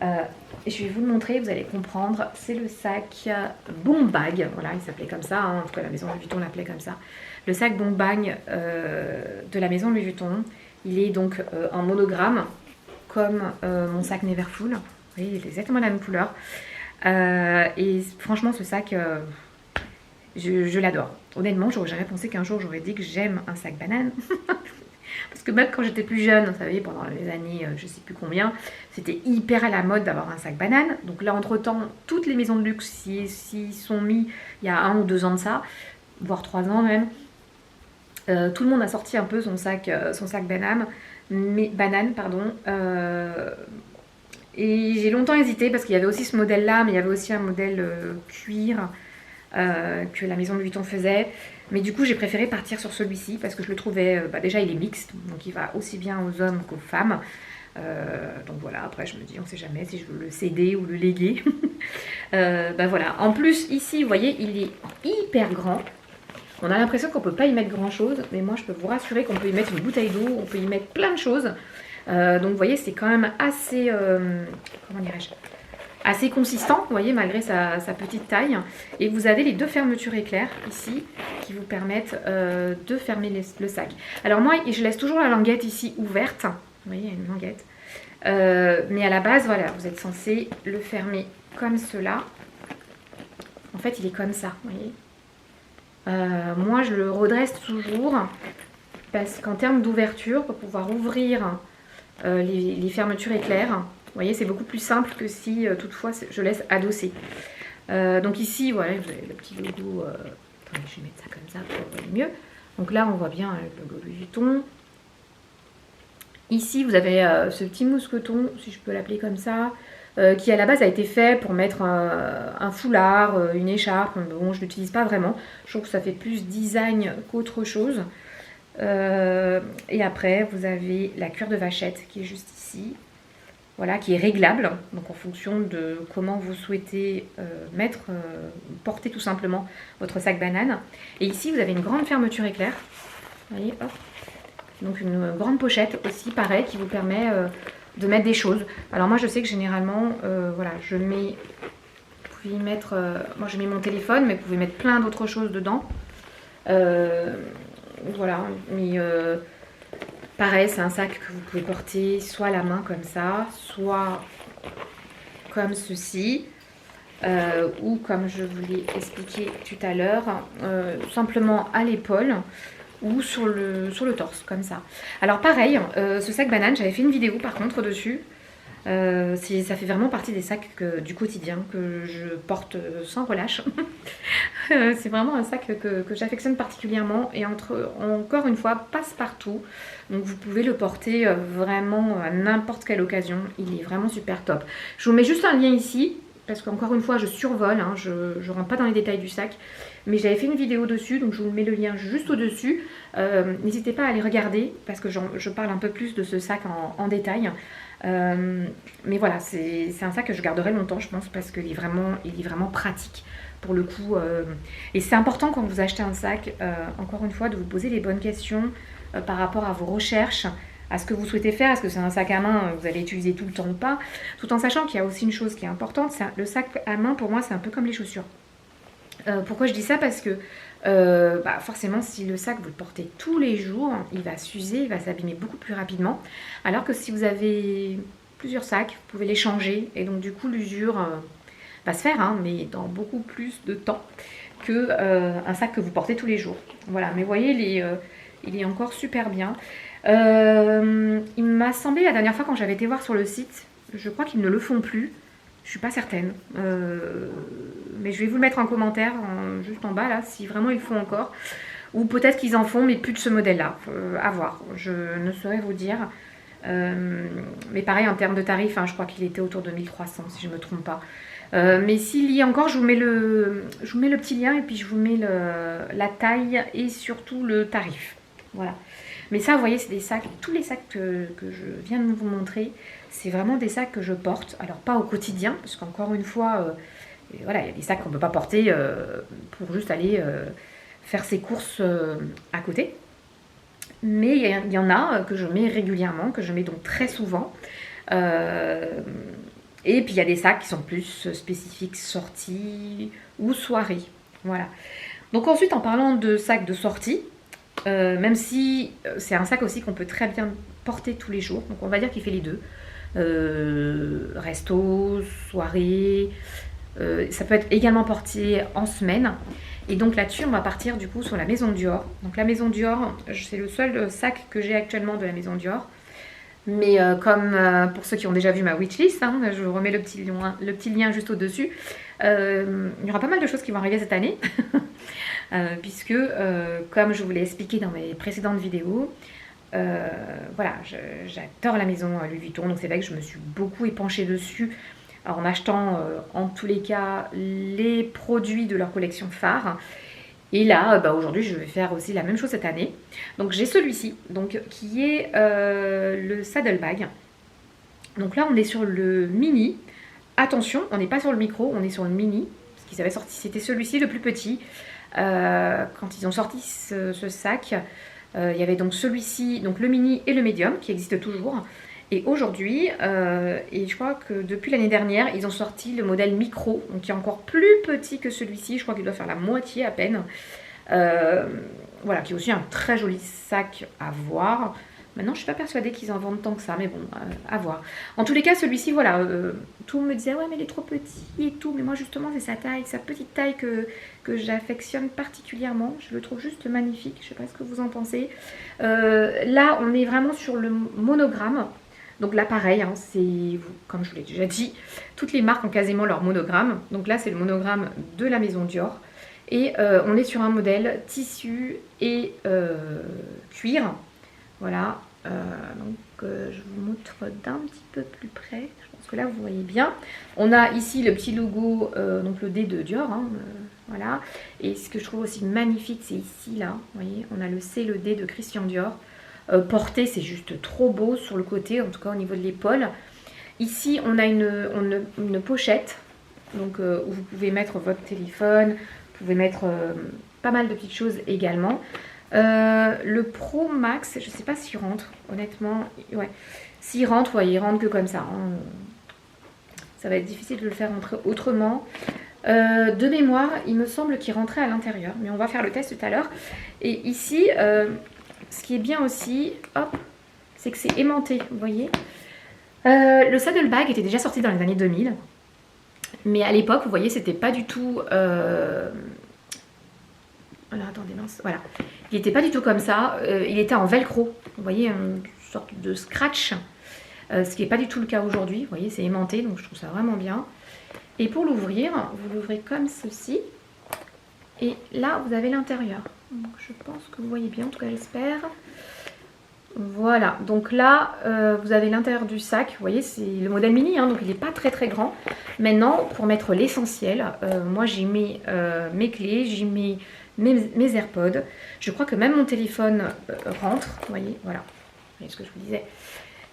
Et je vais vous le montrer, vous allez comprendre. C'est le sac Bombag. Voilà, il s'appelait comme ça. Hein. En tout cas, la maison Louis Vuitton l'appelait comme ça. Le sac Bombag de la maison Louis Vuitton. Il est donc en monogramme, comme mon sac Neverfull. Vous voyez, il est exactement la même couleur. Et franchement, ce sac, je l'adore. Honnêtement, j'aurais jamais pensé qu'un jour j'aurais dit que j'aime un sac banane. Parce que même quand j'étais plus jeune, vous savez, pendant les années, je sais plus combien, c'était hyper à la mode d'avoir un sac banane. Donc là, entre-temps, toutes les maisons de luxe s'y sont mis il y a 1 ou 2 ans de ça, voire 3 ans même. Tout le monde a sorti un peu son sac banane, et j'ai longtemps hésité parce qu'il y avait aussi ce modèle-là, mais il y avait aussi un modèle cuir que la maison Louis Vuitton faisait. Mais du coup, j'ai préféré partir sur celui-ci parce que je le trouvais, déjà il est mixte, donc il va aussi bien aux hommes qu'aux femmes. Donc voilà, après je me dis, on sait jamais si je veux le céder ou le léguer. Voilà. En plus, ici, vous voyez, il est hyper grand. On a l'impression qu'on ne peut pas y mettre grand chose, mais moi je peux vous rassurer qu'on peut y mettre une bouteille d'eau, on peut y mettre plein de choses. Donc vous voyez, c'est quand même assez, comment dirais-je, assez consistant, vous voyez, malgré sa petite taille. Et vous avez les 2 fermetures éclairs ici qui vous permettent de fermer le sac. Alors moi, je laisse toujours la languette ici ouverte. Vous voyez, il y a une languette. Mais à la base, voilà, vous êtes censé le fermer comme cela. En fait, il est comme ça, vous voyez. Moi, je le redresse toujours parce qu'en termes d'ouverture, pour pouvoir ouvrir les fermetures éclairs, vous voyez, c'est beaucoup plus simple que si toutefois je laisse adosser. Donc ici, voilà, vous avez le petit logo. Attendez, je vais mettre ça comme ça pour voir mieux. Donc là, on voit bien le logo Louis Vuitton. Ici, vous avez ce petit mousqueton, si je peux l'appeler comme ça, qui à la base a été fait pour mettre un foulard, une écharpe. Bon, je ne l'utilise pas vraiment. Je trouve que ça fait plus design qu'autre chose. Et après, vous avez la cuir de vachette qui est juste ici. Voilà, qui est réglable, donc en fonction de comment vous souhaitez porter tout simplement votre sac banane. Et ici, vous avez une grande fermeture éclair. Vous voyez, hop. Donc une grande pochette aussi, pareil, qui vous permet de mettre des choses. Alors moi, je sais que généralement, voilà, je mets, vous pouvez y mettre, moi je mets mon téléphone, mais vous pouvez mettre plein d'autres choses dedans. Voilà, mais pareil, c'est un sac que vous pouvez porter soit à la main comme ça, soit comme ceci, ou comme je vous l'ai expliqué tout à l'heure, simplement à l'épaule ou sur le torse, comme ça. Alors pareil, ce sac banane, j'avais fait une vidéo par contre dessus. Ça fait vraiment partie des sacs du quotidien que je porte sans relâche. C'est vraiment un sac que j'affectionne particulièrement et encore une fois, passe-partout. Donc vous pouvez le porter vraiment à n'importe quelle occasion. Il est vraiment super top. Je vous mets juste un lien ici parce qu'encore une fois, je survole. Hein, je ne rentre pas dans les détails du sac. Mais j'avais fait une vidéo dessus, donc je vous mets le lien juste au-dessus. N'hésitez pas à aller regarder parce que je parle un peu plus de ce sac en détail. Mais voilà, c'est un sac que je garderai longtemps, je pense, parce qu'il est vraiment pratique pour le coup. Et c'est important quand vous achetez un sac, encore une fois, de vous poser les bonnes questions par rapport à vos recherches, à ce que vous souhaitez faire. Est-ce que c'est un sac à main que vous allez utiliser tout le temps ou pas? Tout en sachant qu'il y a aussi une chose qui est importante, le sac à main, pour moi, c'est un peu comme les chaussures. Pourquoi je dis ça? Parce que forcément, si le sac vous le portez tous les jours, il va s'user, il va s'abîmer beaucoup plus rapidement. Alors que si vous avez plusieurs sacs, vous pouvez les changer et donc du coup l'usure va se faire, hein, mais dans beaucoup plus de temps que un sac que vous portez tous les jours. Voilà, mais vous voyez, il est encore super bien. Il m'a semblé la dernière fois quand j'avais été voir sur le site, je crois qu'ils ne le font plus. Je suis pas certaine, mais je vais vous le mettre en commentaire, juste en bas là, si vraiment ils le font encore. Ou peut-être qu'ils en font, mais plus de ce modèle-là. À voir, je ne saurais vous dire. Mais pareil, en termes de tarifs, hein, je crois qu'il était autour de 1300, si je ne me trompe pas. Mais s'il y a encore, je vous mets le petit lien et puis je vous mets la taille et surtout le tarif. Voilà. Mais ça, vous voyez, c'est des sacs, tous les sacs que je viens de vous montrer, c'est vraiment des sacs que je porte. Alors, pas au quotidien, parce qu'encore une fois, voilà, il y a des sacs qu'on ne peut pas porter pour juste aller faire ses courses à côté. Mais il y en a que je mets régulièrement, que je mets donc très souvent. Et puis, il y a des sacs qui sont plus spécifiques sortie ou soirée. Voilà. Donc ensuite, en parlant de sacs de sortie, même si c'est un sac aussi qu'on peut très bien porter tous les jours. Donc on va dire qu'il fait les deux. Resto, soirée. Ça peut être également porté en semaine. Et donc là-dessus, on va partir du coup sur la Maison Dior. Donc la Maison Dior, c'est le seul sac que j'ai actuellement de la Maison Dior. Mais comme pour ceux qui ont déjà vu ma wishlist, hein, je vous remets le petit lien juste au-dessus. Il y aura pas mal de choses qui vont arriver cette année. Puisque, comme je vous l'ai expliqué dans mes précédentes vidéos, voilà, j'adore la maison Louis Vuitton. Donc c'est vrai que je me suis beaucoup épanchée dessus en achetant en tous les cas les produits de leur collection phare. Et là, aujourd'hui, je vais faire aussi la même chose cette année. Donc j'ai celui-ci, donc qui est le Saddlebag. Donc là, on est sur le mini. Attention, on n'est pas sur le micro, on est sur le mini. Parce qu'ils avaient sorti, c'était celui-ci le plus petit. Quand ils ont sorti ce sac, il y avait donc celui-ci, donc le mini et le médium qui existent toujours. Et aujourd'hui, et je crois que depuis l'année dernière, ils ont sorti le modèle micro, donc qui est encore plus petit que celui-ci. Je crois qu'il doit faire la moitié à peine. Voilà, qui est aussi un très joli sac à voir. Maintenant, je ne suis pas persuadée qu'ils en vendent tant que ça, mais bon, à voir. En tous les cas, celui-ci, voilà, tout le monde me disait, ouais, mais il est trop petit et tout. Mais moi, justement, c'est sa taille, sa petite taille que j'affectionne particulièrement. Je le trouve juste magnifique. Je ne sais pas ce que vous en pensez. Là, on est vraiment sur le monogramme. Donc là, pareil, hein, c'est, comme je vous l'ai déjà dit, toutes les marques ont quasiment leur monogramme. Donc là, c'est le monogramme de la Maison Dior. Et on est sur un modèle tissu et cuir. Voilà, donc je vous montre d'un petit peu plus près. Je pense que là, vous voyez bien. On a ici le petit logo, donc le D de Dior. Hein, voilà. Et ce que je trouve aussi magnifique, c'est ici, là. Vous voyez, on a le C, le D de Christian Dior. Porté, c'est juste trop beau sur le côté, en tout cas au niveau de l'épaule. Ici, on a une pochette, donc où vous pouvez mettre votre téléphone, vous pouvez mettre pas mal de petites choses également. Le Pro Max, je ne sais pas s'il rentre, honnêtement. Ouais. S'il rentre, ouais, il rentre que comme ça. Hein. Ça va être difficile de le faire rentrer autrement. De mémoire, il me semble qu'il rentrait à l'intérieur, mais on va faire le test tout à l'heure. Et ici, ce qui est bien aussi, hop, c'est que c'est aimanté, vous voyez. Le Saddlebag était déjà sorti dans les années 2000. Mais à l'époque, vous voyez, c'était pas du tout... Alors, attendez, mince, voilà. Il n'était pas du tout comme ça. Il était en velcro. Vous voyez, une sorte de scratch. Ce qui n'est pas du tout le cas aujourd'hui. Vous voyez, c'est aimanté, donc je trouve ça vraiment bien. Et pour l'ouvrir, vous l'ouvrez comme ceci. Et là, vous avez l'intérieur. Donc, je pense que vous voyez bien, en tout cas, j'espère. Voilà, donc là, vous avez l'intérieur du sac. Vous voyez, c'est le modèle mini, hein, donc il n'est pas très très grand. Maintenant, pour mettre l'essentiel, moi j'ai mis mes clés, j'ai mis mes AirPods. Je crois que même mon téléphone rentre. Vous voyez, voilà. Vous voyez ce que je vous disais.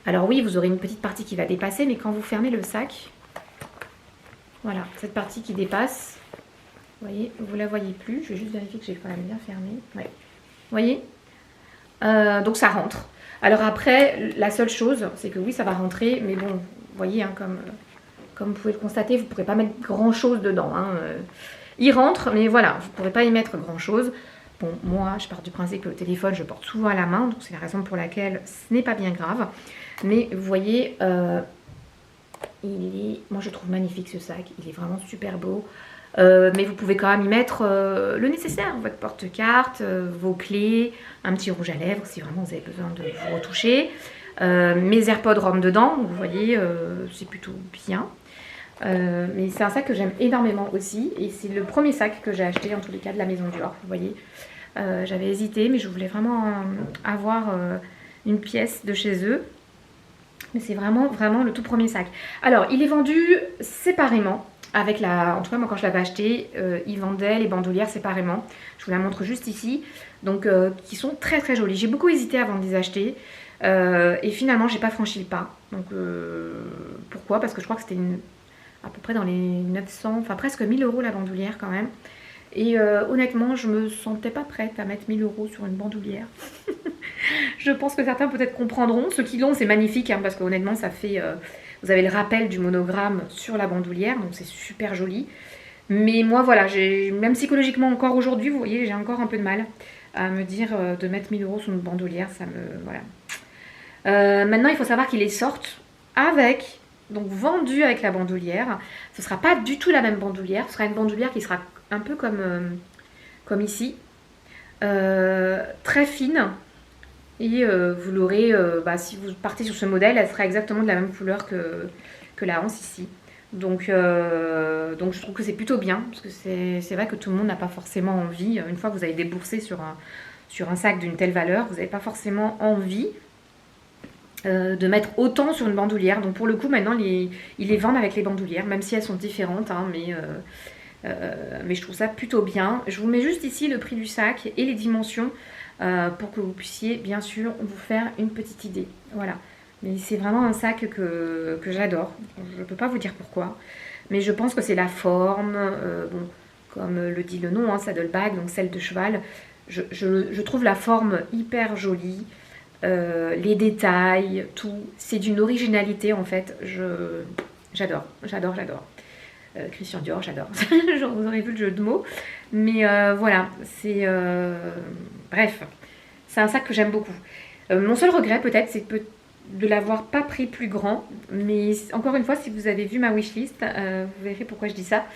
Alors oui, vous aurez une petite partie qui va dépasser, mais quand vous fermez le sac, voilà, cette partie qui dépasse, vous voyez, vous la voyez plus. Je vais juste vérifier que j'ai quand même bien fermé. Ouais. Vous voyez, donc ça rentre. Alors après, la seule chose, c'est que oui, ça va rentrer, mais bon, vous voyez, hein, comme vous pouvez le constater, vous ne pourrez pas mettre grand-chose dedans. Hein. Il rentre, mais voilà, vous ne pourrez pas y mettre grand-chose. Bon, moi, je pars du principe que le téléphone, je porte souvent à la main, donc c'est la raison pour laquelle ce n'est pas bien grave. Mais vous voyez, moi je trouve magnifique ce sac, il est vraiment super beau. Mais vous pouvez quand même y mettre le nécessaire, votre porte-carte, vos clés, un petit rouge à lèvres si vraiment vous avez besoin de vous retoucher. Mes AirPods rentrent dedans, donc vous voyez, c'est plutôt bien. Mais c'est un sac que j'aime énormément aussi, et c'est le premier sac que j'ai acheté en tous les cas de la maison Dior, vous voyez. J'avais hésité, mais je voulais vraiment avoir une pièce de chez eux. Mais c'est vraiment le tout premier sac. Alors, il est vendu séparément. Avec la... En tout cas, moi, quand je l'avais acheté, ils vendaient les bandoulières séparément. Je vous la montre juste ici. Donc, qui sont très très jolies. J'ai beaucoup hésité avant de les acheter. Et finalement, j'ai pas franchi le pas. Donc, pourquoi? Parce que je crois que c'était à peu près dans les 900, enfin presque 1000 € la bandoulière quand même. Et honnêtement, je me sentais pas prête à mettre 1000 € sur une bandoulière. Je pense que certains peut-être comprendront. Ceux qui l'ont, c'est magnifique, hein, parce que honnêtement, ça fait... vous avez le rappel du monogramme sur la bandoulière, donc c'est super joli. Mais moi, voilà, même psychologiquement encore aujourd'hui, vous voyez, j'ai encore un peu de mal à me dire de mettre 1000 € sur une bandoulière. Ça me... Voilà. Maintenant, il faut savoir qu'ils les sortent avec... Donc vendu avec la bandoulière. Ce ne sera pas du tout la même bandoulière. Ce sera une bandoulière qui sera un peu comme ici. Très fine. Et vous l'aurez, si vous partez sur ce modèle, elle sera exactement de la même couleur que la hanse ici. Donc je trouve que c'est plutôt bien. Parce que c'est vrai que tout le monde n'a pas forcément envie. Une fois que vous avez déboursé sur un sac d'une telle valeur, vous n'avez pas forcément envie de mettre autant sur une bandoulière. Donc pour le coup maintenant ils les vendent avec les bandoulières, même si elles sont différentes, hein, mais je trouve ça plutôt bien. Je vous mets juste ici le prix du sac et les dimensions pour que vous puissiez bien sûr vous faire une petite idée. Voilà, mais c'est vraiment un sac que j'adore. Je ne peux pas vous dire pourquoi, mais je pense que c'est la forme, bon, comme le dit le nom, hein, saddlebag, donc selle de cheval. Je trouve la forme hyper jolie. Les détails, tout, c'est d'une originalité en fait, j'adore. Christian Dior, j'adore. Vous aurez vu le jeu de mots, mais voilà, c'est bref, c'est un sac que j'aime beaucoup. Mon seul regret peut-être, c'est de l'avoir pas pris plus grand, mais encore une fois, si vous avez vu ma wishlist, vous verrez pourquoi je dis ça.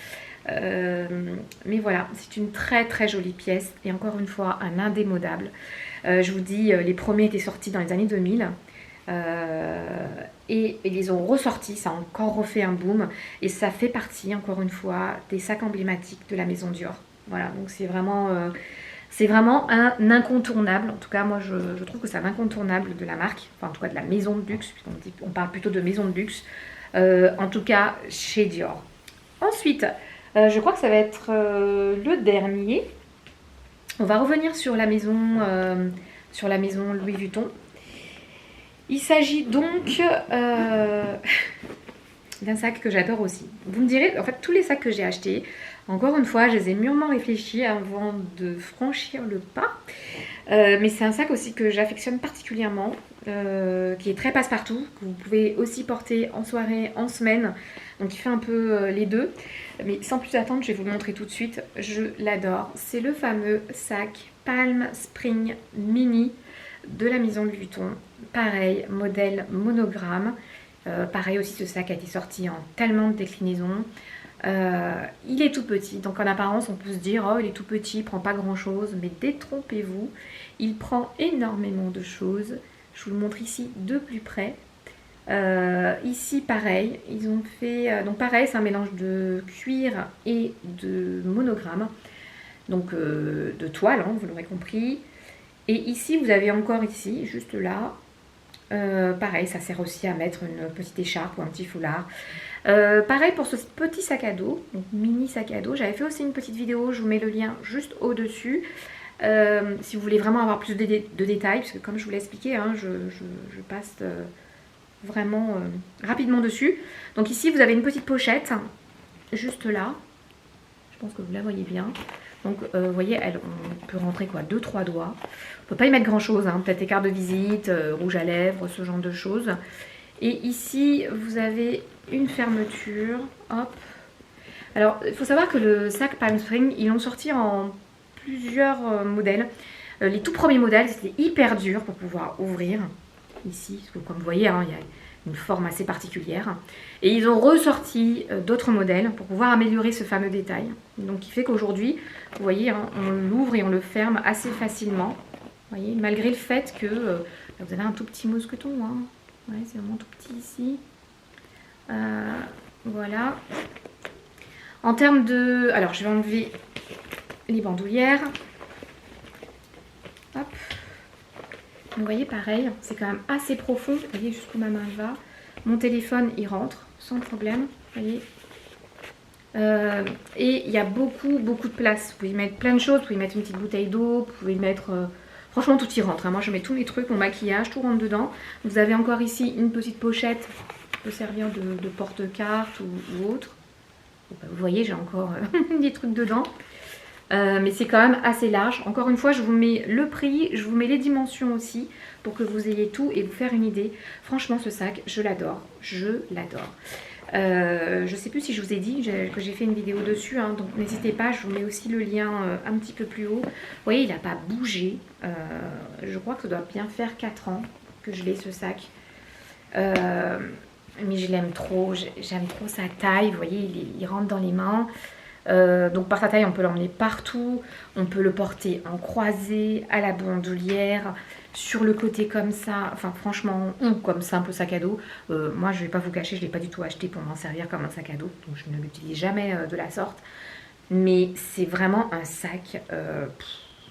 Mais voilà, c'est une très très jolie pièce et encore une fois un indémodable. Je vous dis, les premiers étaient sortis dans les années 2000 et ils les ont ressortis, ça a encore refait un boom et ça fait partie encore une fois des sacs emblématiques de la maison Dior. Voilà, donc c'est vraiment un incontournable. En tout cas, moi je trouve que c'est un incontournable de la marque, enfin en tout cas de la maison de luxe, puisqu'on parle plutôt de maison de luxe, en tout cas chez Dior. Ensuite, je crois que ça va être le dernier. On va revenir sur la maison Louis Vuitton. Il s'agit donc d'un sac que j'adore aussi. Vous me direz, en fait, tous les sacs que j'ai achetés, encore une fois, je les ai mûrement réfléchis avant de franchir le pas. Mais c'est un sac aussi que j'affectionne particulièrement, qui est très passe-partout, que vous pouvez aussi porter en soirée, en semaine. Donc il fait un peu les deux. Mais sans plus attendre, je vais vous le montrer tout de suite. Je l'adore. C'est le fameux sac Palm Spring Mini de la maison Louis Vuitton. Pareil, modèle monogramme. Pareil aussi, ce sac a été sorti en tellement de déclinaisons. Il est tout petit, donc en apparence on peut se dire oh il est tout petit, il prend pas grand chose, mais détrompez-vous, il prend énormément de choses. Je vous le montre ici de plus près. Ici pareil, ils ont fait donc pareil, c'est un mélange de cuir et de monogramme, donc de toile, hein, vous l'aurez compris. Et ici vous avez encore ici, juste là, pareil, ça sert aussi à mettre une petite écharpe ou un petit foulard. Pareil pour ce petit sac à dos, donc mini sac à dos. J'avais fait aussi une petite vidéo, je vous mets le lien juste au-dessus. Si vous voulez vraiment avoir plus de détails, parce que comme je vous l'ai expliqué, hein, je passe vraiment rapidement dessus. Donc ici vous avez une petite pochette, juste là. Je pense que vous la voyez bien. Donc vous voyez, on peut rentrer quoi, 2-3 doigts. On peut pas y mettre grand chose, hein, peut-être des cartes de visite, rouge à lèvres, ce genre de choses. Et ici vous avez une fermeture, hop. Alors il faut savoir que le sac Palm Spring, ils l'ont sorti en plusieurs modèles. Les tout premiers modèles, c'était hyper dur pour pouvoir ouvrir. ici, parce que comme vous voyez, hein, il y a une forme assez particulière. Et ils ont ressorti d'autres modèles pour pouvoir améliorer ce fameux détail. Donc qui fait qu'aujourd'hui, vous voyez, hein, on l'ouvre et on le ferme assez facilement. Vous voyez, malgré le fait que vous avez un tout petit mousqueton. Hein. Ouais, c'est vraiment tout petit ici. Voilà. En termes de... Alors, je vais enlever les bandoulières. Hop. Vous voyez, pareil, c'est quand même assez profond. Vous voyez jusqu'où ma main va. Mon téléphone, il rentre sans problème. Vous voyez. Et il y a beaucoup de place. Vous pouvez y mettre plein de choses. Vous pouvez y mettre une petite bouteille d'eau. Vous pouvez y mettre... franchement, tout y rentre. Hein. Moi, je mets tous mes trucs, mon maquillage, tout rentre dedans. Vous avez encore ici une petite pochette qui peut servir de porte-carte ou autre. Vous voyez, j'ai encore des trucs dedans. Mais c'est quand même assez large. Encore une fois, je vous mets le prix, je vous mets les dimensions aussi pour que vous ayez tout et vous faire une idée. Franchement, ce sac, je l'adore. Je l'adore. Je ne sais plus si je vous ai dit que j'ai fait une vidéo dessus. Hein, donc n'hésitez pas, je vous mets aussi le lien un petit peu plus haut. Vous voyez, il n'a pas bougé. Je crois que ça doit bien faire 4 ans que je l'ai ce sac. Mais je l'aime trop. J'aime trop sa taille. Vous voyez, il rentre dans les mains. Donc par sa taille on peut l'emmener partout, on peut le porter en croisée, à la bandoulière, sur le côté comme ça, enfin franchement, ou comme simple sac à dos. Moi je vais pas vous cacher, je l'ai pas du tout acheté pour m'en servir comme un sac à dos, donc je ne l'utilise jamais de la sorte. Mais c'est vraiment un sac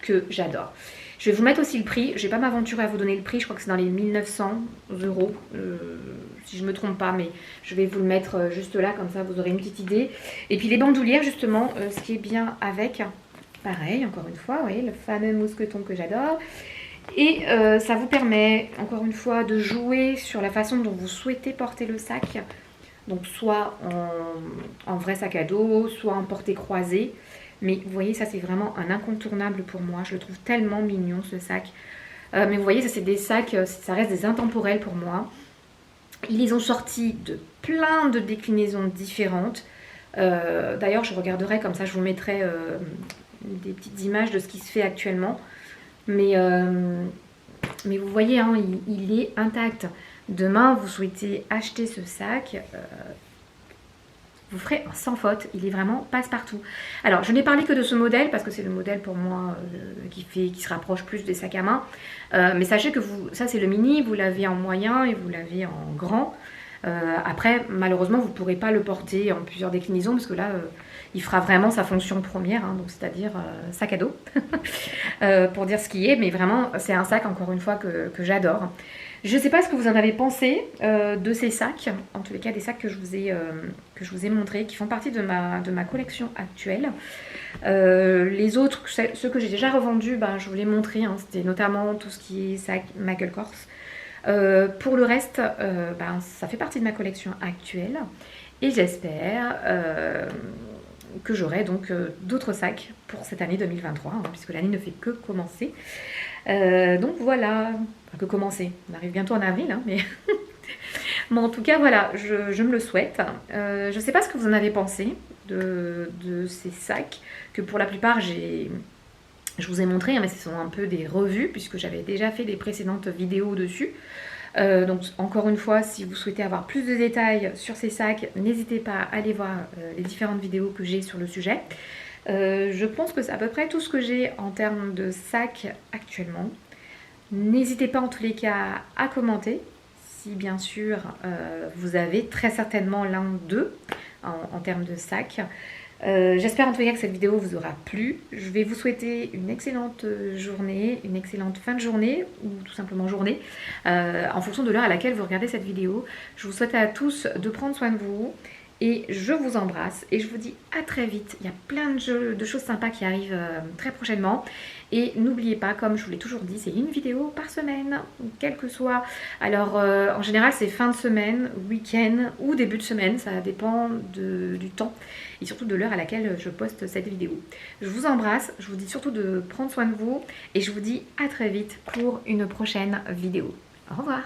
que j'adore. Je vais vous mettre aussi le prix, je vais pas m'aventurer à vous donner le prix, je crois que c'est dans les 1900 €, si je ne me trompe pas, mais je vais vous le mettre juste là, comme ça vous aurez une petite idée. Et puis les bandoulières justement, ce qui est bien avec, pareil, encore une fois, vous voyez, le fameux mousqueton que j'adore. Et ça vous permet, encore une fois, de jouer sur la façon dont vous souhaitez porter le sac. Donc soit en vrai sac à dos, soit en portée croisée. Mais vous voyez, ça c'est vraiment un incontournable pour moi. Je le trouve tellement mignon ce sac. Mais vous voyez, ça c'est des sacs, ça reste des intemporels pour moi. Ils les ont sortis de plein de déclinaisons différentes. D'ailleurs, je regarderai, comme ça je vous mettrai des petites images de ce qui se fait actuellement. Mais vous voyez, hein, il est intact. Demain, vous souhaitez acheter ce sac, vous ferez sans faute. Il est vraiment passe-partout. Alors, je n'ai parlé que de ce modèle parce que c'est le modèle pour moi qui se rapproche plus des sacs à main. Mais sachez que ça c'est le mini, vous l'avez en moyen et vous l'avez en grand. Après, malheureusement, vous ne pourrez pas le porter en plusieurs déclinaisons parce que là, il fera vraiment sa fonction première, hein, donc c'est-à-dire sac à dos, pour dire ce qui est. Mais vraiment, c'est un sac, encore une fois, que j'adore. Je ne sais pas ce que vous en avez pensé de ces sacs, en tous les cas des sacs que je vous ai montrés, qui font partie de ma collection actuelle. Les autres, ceux que j'ai déjà revendus, ben, je vous les montrais, hein, c'était notamment tout ce qui est sac Michael Kors. Pour le reste, ben, ça fait partie de ma collection actuelle et j'espère que j'aurai donc d'autres sacs pour cette année 2023, hein, puisque l'année ne fait que commencer. Donc voilà, enfin, que commencer, on arrive bientôt en avril, hein, mais... mais en tout cas voilà, je me le souhaite. Je ne sais pas ce que vous en avez pensé de ces sacs, que pour la plupart je vous ai montré, hein, mais ce sont un peu des revues, puisque j'avais déjà fait des précédentes vidéos dessus. Donc encore une fois, si vous souhaitez avoir plus de détails sur ces sacs, n'hésitez pas à aller voir les différentes vidéos que j'ai sur le sujet. Je pense que c'est à peu près tout ce que j'ai en termes de sacs actuellement. N'hésitez pas en tous les cas à commenter si bien sûr vous avez très certainement l'un d'eux en termes de sacs. J'espère en tout cas que cette vidéo vous aura plu. Je vais vous souhaiter une excellente journée, une excellente fin de journée ou tout simplement journée en fonction de l'heure à laquelle vous regardez cette vidéo. Je vous souhaite à tous de prendre soin de vous et je vous embrasse et je vous dis à très vite. Il y a plein de choses sympas qui arrivent très prochainement et n'oubliez pas, comme je vous l'ai toujours dit, c'est une vidéo par semaine, quel que soit. Alors en général c'est fin de semaine, week-end ou début de semaine, ça dépend du temps et surtout de l'heure à laquelle je poste cette vidéo. Je vous embrasse, je vous dis surtout de prendre soin de vous et je vous dis à très vite pour une prochaine vidéo. Au revoir.